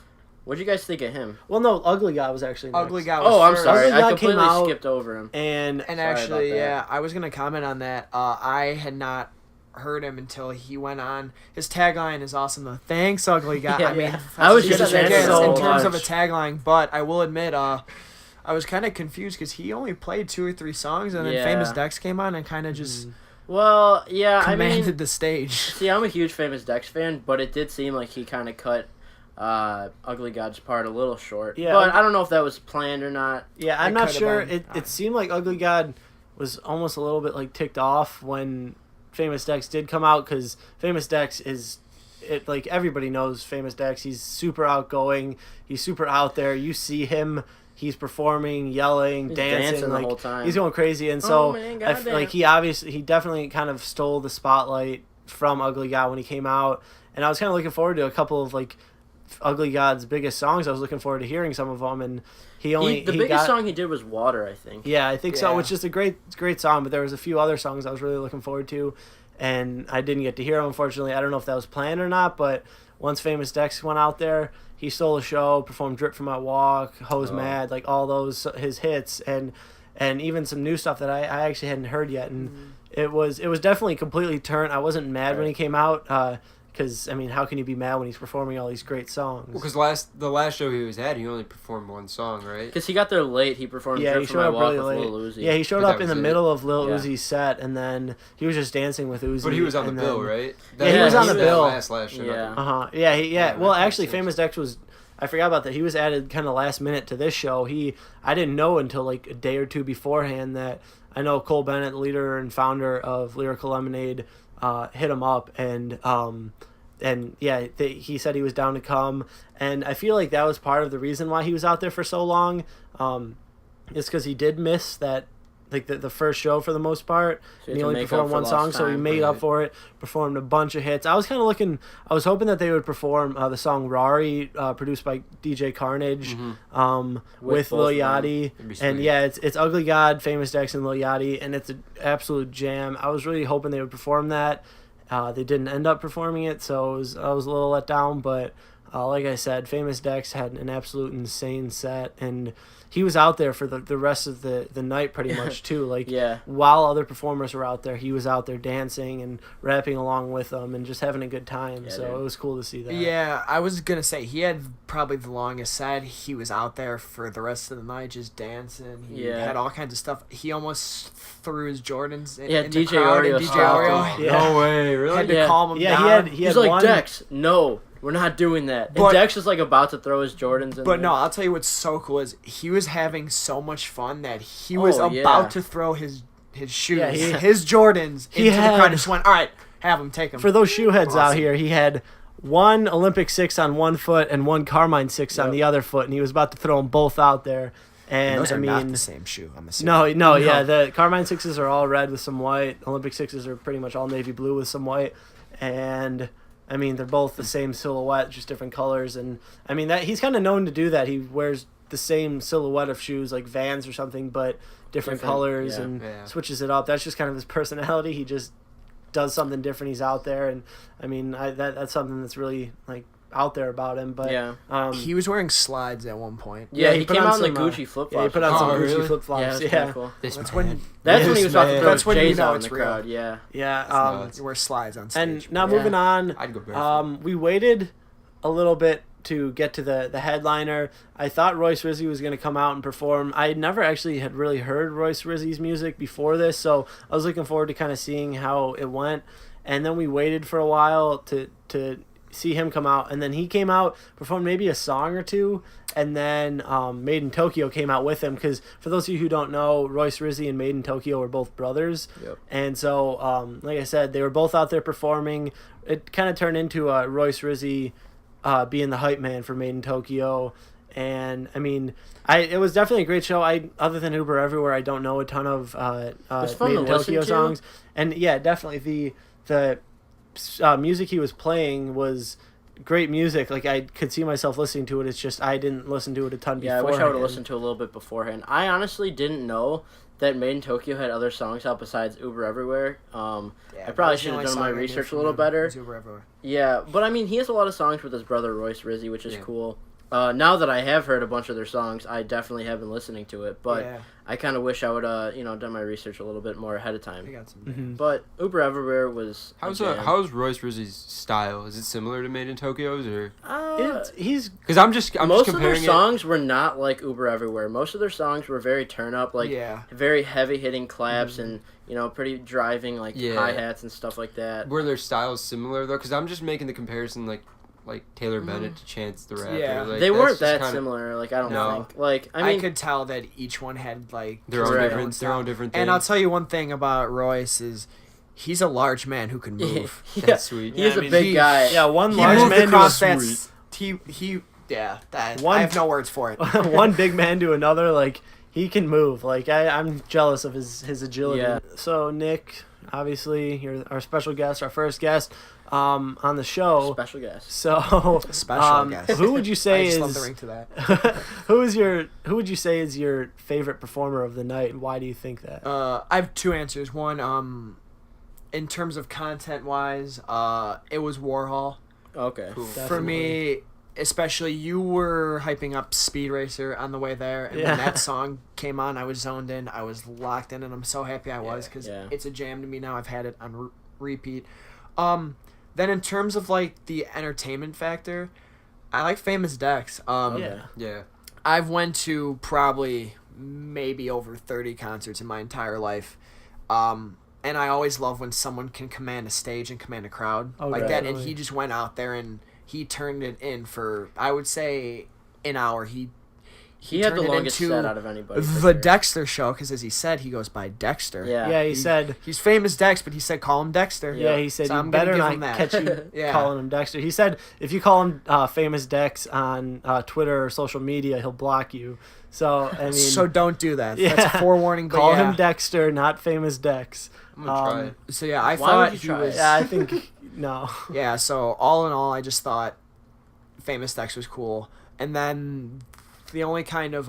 What did you guys think of him? Well, no, Ugly God was actually next. Ugly God was I'm first. sorry. Ugly God I completely came out, skipped over him. And actually, yeah, I was going to comment on that. I had not heard him until he went on. His tagline is awesome, though. Thanks, Ugly God. Yeah, I mean, I was just in terms of a tagline, but I will admit, I was kind of confused because he only played 2 or 3 songs, and then Famous Dex came on and kind of just commanded the stage. See, I'm a huge Famous Dex fan, but it did seem like he kind of cut Ugly God's part a little short. Yeah, but I don't know if that was planned or not. Yeah, I'm not sure. It seemed like Ugly God was almost a little bit ticked off when Famous Dex did come out, because Famous Dex is everybody knows Famous Dex. He's super outgoing. He's super out there. You see him. He's performing, yelling, he's dancing the whole time. He's going crazy, and so I feel he definitely kind of stole the spotlight from Ugly God when he came out, and I was kind of looking forward to a couple of Ugly God's biggest songs. I was looking forward to hearing some of them, and the biggest song he did was Water, I think. Yeah, I think so, which is a great song, but there was a few other songs I was really looking forward to, and I didn't get to hear them, unfortunately. I don't know if that was planned or not, but once Famous Dex went out there, he stole the show, performed Drip From My Walk, Hose Mad, all those, his hits, and even some new stuff that I actually hadn't heard yet, and it was definitely completely turned. I wasn't mad when he came out, because, I mean, how can you be mad when he's performing all these great songs? Well, because the last show he was at, he only performed 1 song, right? Because he got there late. He performed Drip From My Walk with Lil Uzi. Yeah, he showed up in the middle of Lil Uzi's set, and then he was just dancing with Uzi. But he was on the bill, right? He was on the bill. Last show. Yeah. Yeah. Well, actually, Famous Dex was... I forgot about that. He was added kind of last minute to this show. I didn't know until a day or two beforehand that I know Cole Bennett, the leader and founder of Lyrical Lemonade, hit him up, and he said he was down to come, and I feel like that was part of the reason why he was out there for so long. It's because he did miss that, the first show for the most part. So and he only performed 1 song, so he made up for it, performed a bunch of hits. I was hoping that they would perform the song Rari, produced by DJ Carnage, with Lil Yachty. And yeah, it's Ugly God, Famous Dex, and Lil Yachty, and it's an absolute jam. I was really hoping they would perform that. They didn't end up performing it, so I was a little let down, but like I said, Famous Dex had an absolute insane set, and he was out there for the rest of the night pretty much too. While other performers were out there, he was out there dancing and rapping along with them and just having a good time. It was cool to see that. Yeah, I was going to say, he had probably the longest set. He was out there for the rest of the night just dancing. He had all kinds of stuff. He almost threw his Jordans in DJ the crowd. Oreo. DJ Oreo. Yeah. No way, really? Had to calm him down. He's like, Dex, no. We're not doing that. And Dex is about to throw his Jordans in. But no, I'll tell you what's so cool is he was having so much fun that he was about to throw his shoes, his Jordans into the crowd. Just went, all right, have him, take them. For those shoe heads out here, he had 1 Olympic 6 on one foot and 1 Carmine 6 on the other foot, and he was about to throw them both out there. And those are not the same shoe, I'm assuming. No, yeah, the Carmine 6s are all red with some white. Olympic 6s are pretty much all navy blue with some white, and I mean, they're both the same silhouette, just different colors. And I mean, that he's kind of known to do that. He wears the same silhouette of shoes, like Vans or something, but different colors and switches it up. That's just kind of his personality. He just does something different. He's out there, and I mean, that's something that's really out there about him. But he was wearing slides at one point. Yeah, he came out in the Gucci flip flops. Yeah, he put on some Gucci flip flops. Yeah, cool. That's when he was about to throw that's when J's you know out in it's the real. crowd. Yeah. You wear slides on stage. And now moving on, I'd go barefoot. we waited a little bit to get to the headliner. I thought Royce Rizzy was going to come out and perform. I never actually had really heard Royce Rizzy's music before this, so I was looking forward to kind of seeing how it went. and then we waited for a while to see him come out, and then he came out, performed maybe a song or two, and then Made in Tokyo came out with him, because for those of you who don't know, Royce Rizzy and Made in Tokyo were both brothers. Yep. And so like I said, they were both out there performing. It kind of turned into Royce Rizzy being the hype man for Made in Tokyo. And I mean, it was definitely a great show. Other than Uber Everywhere, I don't know a ton of Made in Tokyo songs. And yeah, definitely the music he was playing was great music. Like, I could see myself listening to it. It's just I didn't listen to it a ton before. Yeah, I wish I would have listened to it a little bit beforehand. I honestly didn't know that Made in Tokyo had other songs out besides Uber Everywhere. I probably should have done my research a little better. Uber Everywhere. Yeah, but I mean, he has a lot of songs with his brother Royce Rizzy, which is cool. Now that I have heard a bunch of their songs, I definitely have been listening to it, but I kind of wish I would done my research a little bit more ahead of time. I got some. But Uber Everywhere was how's Royce Rizzy's style? Is it similar to Made in Tokyo's, or he's because I'm just most comparing of their songs were not like Uber Everywhere. Most of their songs were very turn up, like very heavy hitting claps and pretty driving like hi hats and stuff like that. Were their styles similar though? Because I'm just making the comparison like Taylor Bennett to Chance the Rapper. Yeah. Like, they weren't that similar. Like, I don't think. Like, I mean, I could tell that each one had like their own different things. And I'll tell you one thing about Royce is he's a large man who can move. That's sweet. He's a big guy. Yeah, one he large moved man across to a I have no words for it. one big man to another, like, he can move. Like, I'm jealous of his agility. Yeah. So, Nick, obviously, you're our special guest, our first guest on the show. Special guest. So, Special guest. Who would you say I just is love the ring to that. who would you say is your favorite performer of the night, and why do you think that? I have two answers. One, in terms of content wise, it was Warhol. Okay. Cool. For me, especially, you were hyping up Speed Racer on the way there, and when that song came on, I was zoned in, I was locked in, and I'm so happy I was, because it's a jam to me now. I've had it on repeat. Then in terms of like the entertainment factor, I like Famous Dex. I've went to probably maybe over 30 concerts in my entire life. And I always love when someone can command a stage and command a crowd like that. And he just went out there and he turned it in for, I would say, an hour. He had the longest set out of anybody. The Dexter show, because as he said, he goes by Dexter. Yeah, he said he's Famous Dex, but he said call him Dexter. Yeah, he said so you better not catch you calling him Dexter. He said if you call him Famous Dex on Twitter or social media, he'll block you. So I mean, so don't do that. That's a forewarning. But call him Dexter, not Famous Dex. I'm gonna try it. So yeah, I Why thought would he you try was. it? Yeah, I think no. Yeah, so all in all, I just thought Famous Dex was cool, and then the only kind of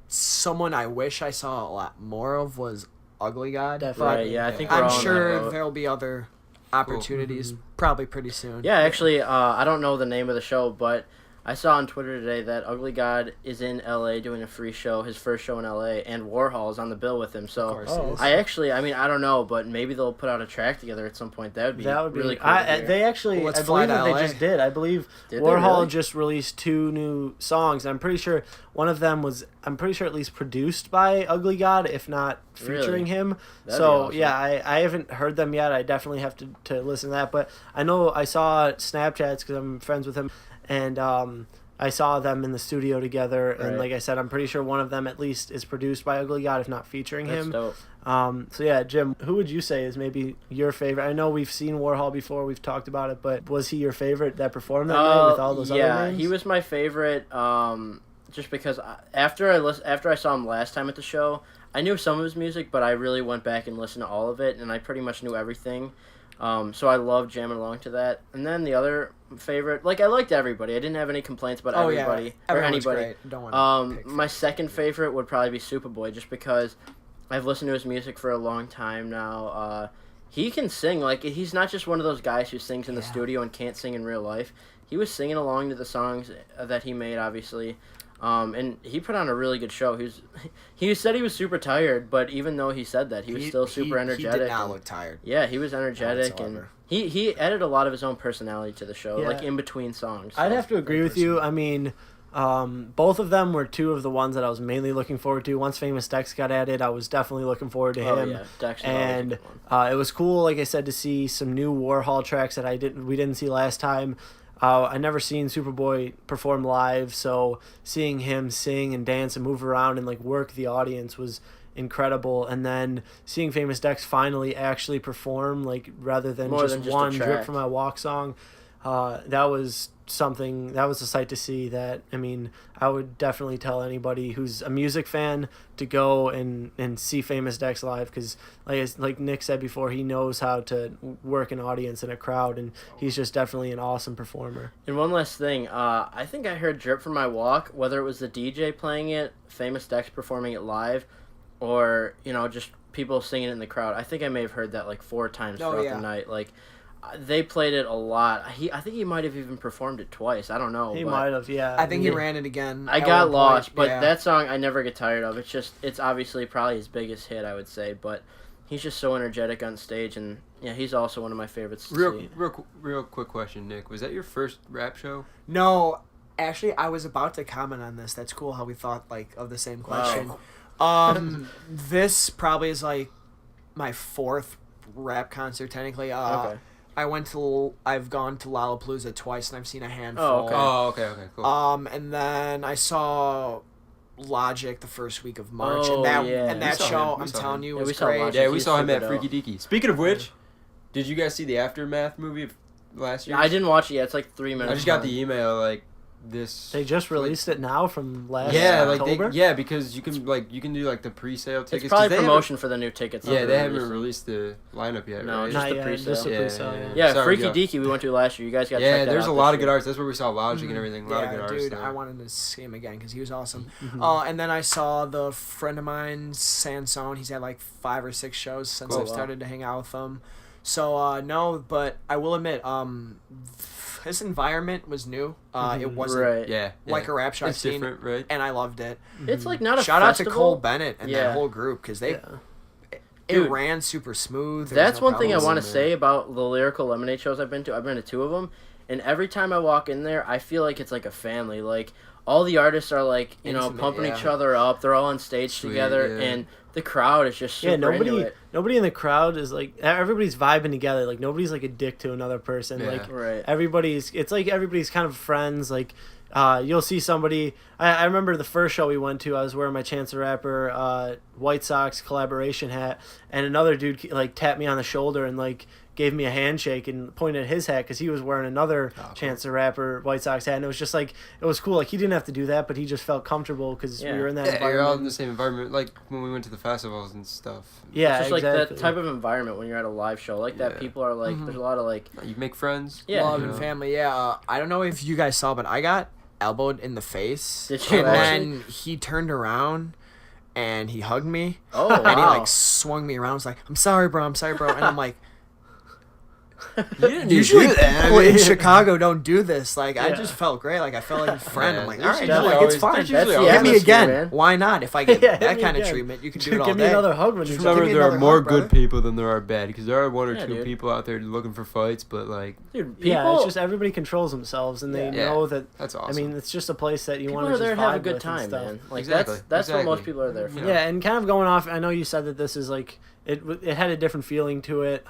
someone I wish I saw a lot more of was Ugly God. Definitely, yeah. I think we're I'm all on sure that boat. there'll be other opportunities probably pretty soon. Yeah, actually, I don't know the name of the show, but I saw on Twitter today that Ugly God is in LA doing a free show, his first show in LA, and Warhol is on the bill with him. So I don't know, but maybe they'll put out a track together at some point. That would be really cool. They actually, I believe that they just did. I believe Warhol just released 2 new songs. I'm pretty sure one of them was, at least produced by Ugly God, if not featuring him. That'd be awesome. Yeah, I haven't heard them yet. I definitely have to listen to that. But I know I saw Snapchats because I'm friends with him. And I saw them in the studio together, and like I said, I'm pretty sure one of them at least is produced by Ugly God, if not featuring him. Dope. So yeah, Jim, who would you say is maybe your favorite? I know we've seen Warhol before, we've talked about it, but was he your favorite that performed that night with all those other names? Yeah, he was my favorite. Just because after I saw him last time at the show, I knew some of his music, but I really went back and listened to all of it, and I pretty much knew everything. So I loved jamming along to that. And then the other favorite, like, I liked everybody. I didn't have any complaints about everybody or anybody. Great. Don't want to pick my second favorite would probably be Superboy, just because I've listened to his music for a long time now. He can sing. Like, he's not just one of those guys who sings in the studio and can't sing in real life. He was singing along to the songs that he made, obviously. And he put on a really good show. He said he was super tired, but even though he said that, he was still super energetic. He did not look tired. Yeah, he was energetic, and he added a lot of his own personality to the show, like in between songs. So. I'd have to agree with you. I mean, Both of them were two of the ones that I was mainly looking forward to. Once Famous Dex got added, I was definitely looking forward to him. Yeah. Dex is And always a good one. it was cool, like I said, to see some new Warhol tracks that we didn't see last time. I never seen Superboy perform live, so seeing him sing and dance and move around and like work the audience was incredible. And then seeing Famous Dex finally actually perform, like rather than More just than just one a Drip track. from My Walk song, that was something, that was a sight to see. That, I mean, I would definitely tell anybody who's a music fan to go and see Famous Dex live, because like Nick said before, he knows how to work an audience and a crowd, and he's just definitely an awesome performer. And one last thing, I think I heard Drip from My Walk, whether it was the DJ playing it, Famous Dex performing it live, or, you know, just people singing it in the crowd. I think I may have heard that like 4 times throughout the night. Like, they played it a lot. I think he might have even performed it twice. I don't know. He might have, yeah. I think he ran it again. I at got one lost, point. but Yeah. that song I never get tired of. It's obviously probably his biggest hit, I would say, but he's just so energetic on stage, and yeah, he's also one of my favorites to see. Real quick question, Nick. Was that your first rap show? No, actually, I was about to comment on this. That's cool how we thought like of the same question. This probably is like my 4th rap concert technically. Okay. I've gone to Lollapalooza twice, and I've seen a handful. Oh, okay, cool. And then I saw Logic the first week of March, Oh, and We that saw show, him. We I'm saw telling him. you, Yeah, we was saw great. Logic. Yeah, we He's saw him at super Freaky Deaky. Speaking of which, did you guys see the Aftermath movie last year? I didn't watch it yet. It's like 3 minutes. I just got long. the email like this. They just released it now from last October. October. Because you can do like the pre-sale tickets. It's probably 'cause they promotion for the new tickets. haven't- Yeah, they haven't released the lineup yet. No, right? just Not the yet, pre-sale. just the Yeah, pre-sale. yeah. Yeah, Sorry, Freaky yeah. Deaky we went to last year. You guys got to Yeah, check that there's out a lot this of good year. artists. That's where we saw Logic and everything. A lot of good artists. Dude, there. I wanted to see him again because he was awesome. Mm-hmm. And then I saw the friend of mine, Sansone. He's had like 5 or 6 shows since Cool. I've started to hang out with him. So no, but I will admit, his environment was new. It wasn't Right. Yeah, like a rap show I've It's seen, different, right? and I loved it. It's like not a Shout out to festival. Cole Bennett and Yeah. that whole group because they it Dude, ran super smooth. There That's was no one thing I problems. want to say about the Lyrical Lemonade shows I've been to. I've been to 2 of them, and every time I walk in there, I feel like it's like a family. Like, all the artists are like, you know, Intimate, pumping yeah. each other up. They're all on stage Sweet, together, yeah. and the crowd is just super into it. Nobody in the crowd is like, everybody's vibing together. Like, nobody's like a dick to another person. Yeah. Like, Right. it's like everybody's kind of friends. Like, you'll see somebody. I remember the first show we went to, I was wearing my Chance the Rapper White Sox collaboration hat, and another dude like tapped me on the shoulder and like gave me a handshake and pointed at his hat because he was wearing another Chance the Rapper White Sox hat, and it was just like, it was cool. Like, he didn't have to do that, but he just felt comfortable because we were in that Yeah, environment. you're all in the same environment, like when we went to the festivals and stuff. Yeah, It's just exactly. like that type of environment when you're at a live show. Like that, Yeah. people are like, there's a lot of like, You make friends. Yeah. Love you and know. family. Yeah, I don't know if you guys saw, but I got elbowed in the face. Did you and actually? then he turned around and he hugged me. oh, And he wow. like swung me around. I was like, I'm sorry, bro. And I'm like, You didn't usually do that. people in Chicago don't do this. Like, I Yeah. just felt great. Like, I felt like a friend. Yeah, I'm like, all there's right, usually like, always- it's fine. there's That's usually the always- Hit me atmosphere, again. man. Why not? If I get Yeah, hit that me kind of again. treatment, you can do it all Give day. me another hug when Just you're Give remember me there are another more hug, brother. good people than there are bad, because there are 1 or Yeah, 2 dude. people out there looking for fights, but like Dude, people, Yeah, it's just everybody controls themselves, and they Yeah. know that. that's awesome. I mean, it's just a place that you people want are to there just to have a vibe good with and time, stuff. man. Like Exactly, that's what exactly. most people are there for. Yeah, and kind of going off, I know you said that this is like it had a different feeling to it.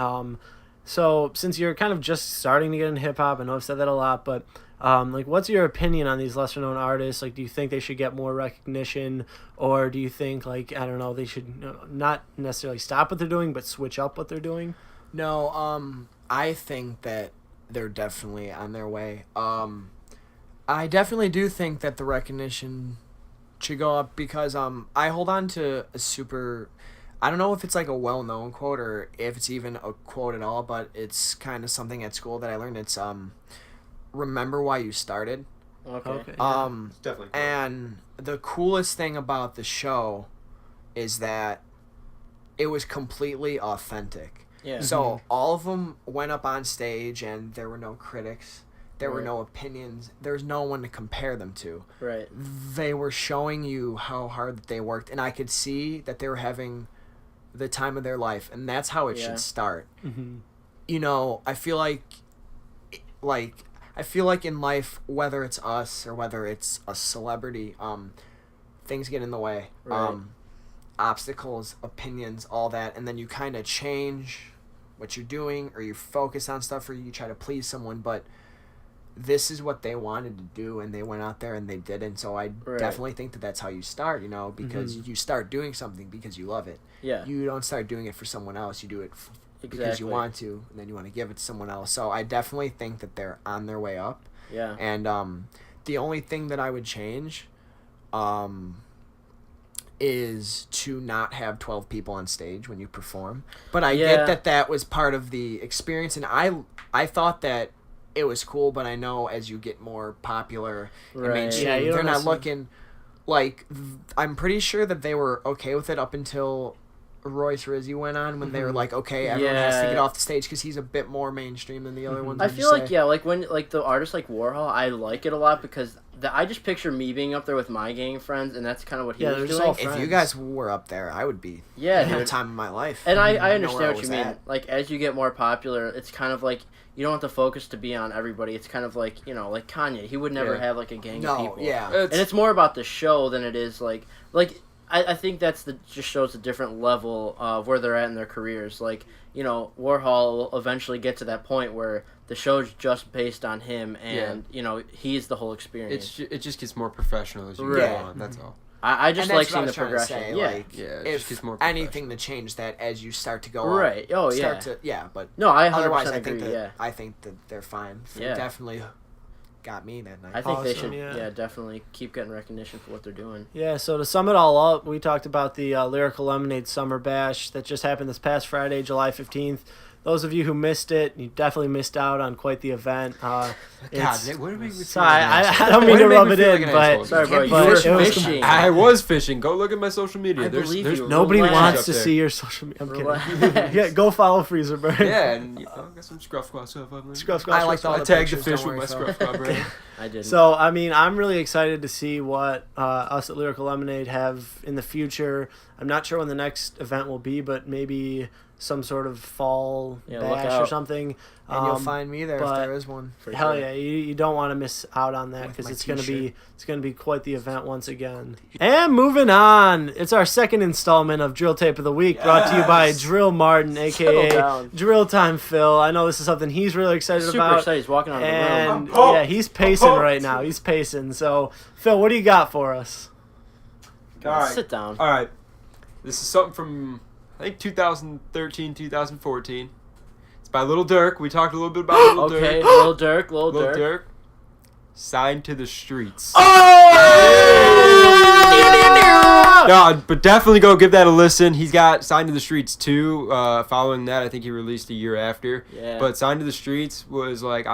So since you're kind of just starting to get into hip hop, I know I've said that a lot, but like, what's your opinion on these lesser known artists? Like, do you think they should get more recognition, or do you think, like, I don't know, they should not necessarily stop what they're doing, but switch up what they're doing? No, I think that they're definitely on their way. I definitely do think that the recognition should go up because I hold on to a super, I don't know if it's like a well-known quote or if it's even a quote at all, but it's kind of something at school that I learned. It's remember why you started. Okay. It's definitely cool. And the coolest thing about the show is that it was completely authentic. Yeah. So all of them went up on stage and there were no critics. There were Right. no opinions. There was no one to compare them to. Right. They were showing you how hard they worked, and I could see that they were having the time of their life, and that's how it Yeah. should start. Mm-hmm. You know, I feel like I feel like in life, whether it's us or whether it's a celebrity, things get in the way. Right. Obstacles, opinions, all that, and then you kind of change what you're doing, or you focus on stuff, or you try to please someone, but this is what they wanted to do, and they went out there and they did it. And so I definitely think that that's how you start, you know, because you start doing something because you love it. Yeah. You don't start doing it for someone else. You do it because you want to, and then you want to give it to someone else. So I definitely think that they're on their way up. Yeah. And the only thing that I would change is to not have 12 people on stage when you perform. But I get that was part of the experience, and I thought that it was cool, but I know as you get more popular and mainstream, they're not looking like... I'm pretty sure that they were okay with it up until Royce Rizzy went on, when they were like, okay, everyone has to get off the stage because he's a bit more mainstream than the other ones. I feel like, like when the artists like Warhol, I like it a lot because I just picture me being up there with my gang of friends, and that's kind of what he was doing. If you guys were up there, I would be having the time of my life. And I understand what you mean. Like, as you get more popular, it's kind of like you don't want the focus to be on everybody. It's kind of like, you know, like Kanye. He would never have like a gang of people. And it's more about the show than it is like I think just shows a different level of where they're at in their careers. Like, you know, Warhol will eventually get to that point where the show's just based on him, and you know, he's the whole experience. It just gets more professional as you go on. That's all. I just like seeing the progression. If more anything to change that as you start to go right. On, but no, I 100% otherwise agree. I think that they're fine. They definitely got me that night. I think they should definitely keep getting recognition for what they're doing. Yeah, so to sum it all up, we talked about the Lyrical Lemonade Summer Bash that just happened this past Friday, July 15th. Those of you who missed it, you definitely missed out on quite the event. God, what are we sorry, I don't mean to rub it in, but sorry, bro, you were fishing. I was fishing. Go look at my social media. There's nobody wants to see your social media. I'm kidding. Yeah, go follow Freezerberg. Yeah, and I got some Scruff Squad stuff up there. Scruff Squad. I tagged the fish with my Scruff Squad brand. I didn't. So, I mean, I'm really excited to see what us at Lyrical Lemonade have in the future. I'm not sure when the next event will be, but maybe some sort of fall bash or something. And you'll find me there if there is one. Hell yeah, you don't want to miss out on that because it's gonna be quite the event once again. And moving on, it's our second installment of Drill Tape of the Week, brought to you by Drill Martin, aka Drill Time Phil. I know this is something he's really excited about. Super excited. He's walking out of the room. Yeah, he's pacing right now. He's pacing. So, Phil, what do you got for us? All right. Sit down. All right. This is something from, I think, 2013, 2014. It's by Lil Durk. We talked a little bit about Lil Durk. Okay, Lil Durk. Signed to the streets. Oh! No, but definitely go give that a listen. He's got Signed to the Streets too. Following that, I think he released a year after. Yeah. But Signed to the Streets was like,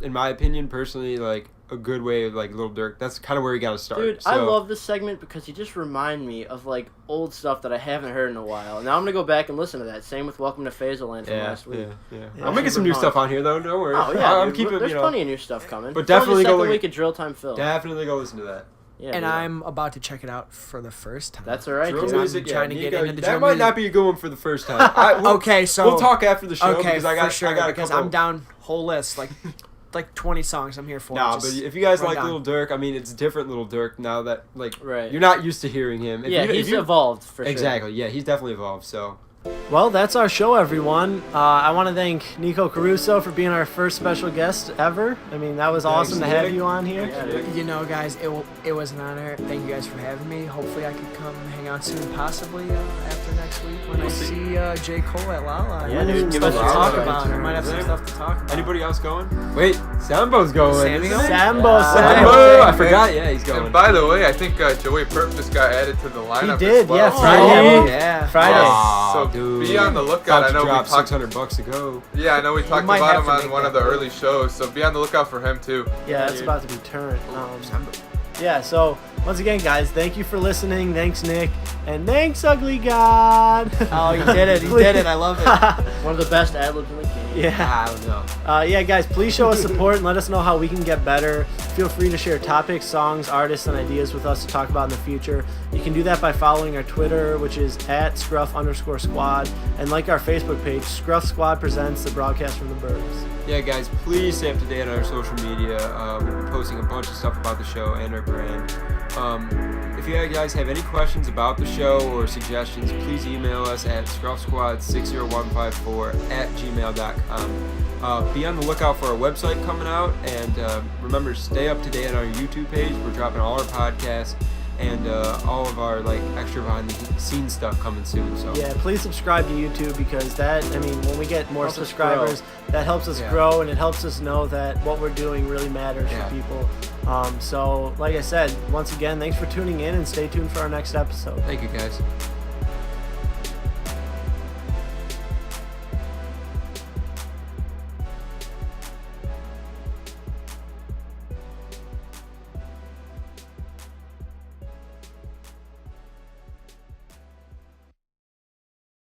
in my opinion, personally, like a good way of like Lil Durk. That's kind of where he got to start. Dude, I love this segment because you just remind me of like old stuff that I haven't heard in a while. And now I'm gonna go back and listen to that. Same with Welcome to Phaserland from last week. Yeah. I'm making some new stuff on here though. Don't worry. Oh yeah, I'm keeping. There's plenty of new stuff coming. But definitely go. Week of Drill Time Phil. Definitely go listen to that. Yeah, and I'm about to check it out for the first time. That's all right. Drill music, trying to get into the that might not be a good one for the first time. Okay, so we'll talk after the show because I got a because couple. I'm down whole list like 20 songs I'm here for. No, but if you guys like Lil Durk, I mean, it's different Lil Durk now that you're not used to hearing him. He's evolved for sure. Exactly. Yeah, he's definitely evolved. So. Well, that's our show, everyone. I want to thank Nikko Caruso for being our first special guest ever. I mean, that was awesome to have you on here. You know, guys, it was an honor. Thank you guys for having me. Hopefully I could come hang out soon, possibly after next week when I see J. Cole at Lala. Yeah, dude, give us stuff to talk about. We might have some stuff to talk about. Anybody else going? Wait, Sambo's going. Sambo. I forgot. Yeah, he's going. And by the way, I think Joey Perp just got added to the lineup. He did, as well. Friday. Friday. So be on the lookout. I know we talked $600 to go. Yeah, I know we talked about him on one of the early shows, so be on the lookout for him too. Yeah, it's about to be turned. Yeah, so once again, guys, thank you for listening. Thanks, Nick, and thanks, Ugly God. Oh, you did it! You did it! I love it. One of the best ad-libs in the game. Yeah. I don't know. Yeah, guys, please show us support and let us know how we can get better. Feel free to share topics, songs, artists, and ideas with us to talk about in the future. You can do that by following our Twitter, which is @Scruff_Squad, and like our Facebook page, Scruff Squad Presents the broadcast from the Burbs. Yeah, guys, please stay up to date on our social media. We'll be posting a bunch of stuff about the show and our brand. If you guys have any questions about the show or suggestions, please email us at scruffsquad60154@gmail.com. Be on the lookout for our website coming out, and remember, stay up to date on our YouTube page. We're dropping all our podcasts and all of our extra behind the scenes stuff coming soon. So yeah, please subscribe to YouTube, because when we get more subscribers, that helps us grow, and it helps us know that what we're doing really matters for people. So like I said, once again, thanks for tuning in, and stay tuned for our next episode. Thank you, guys.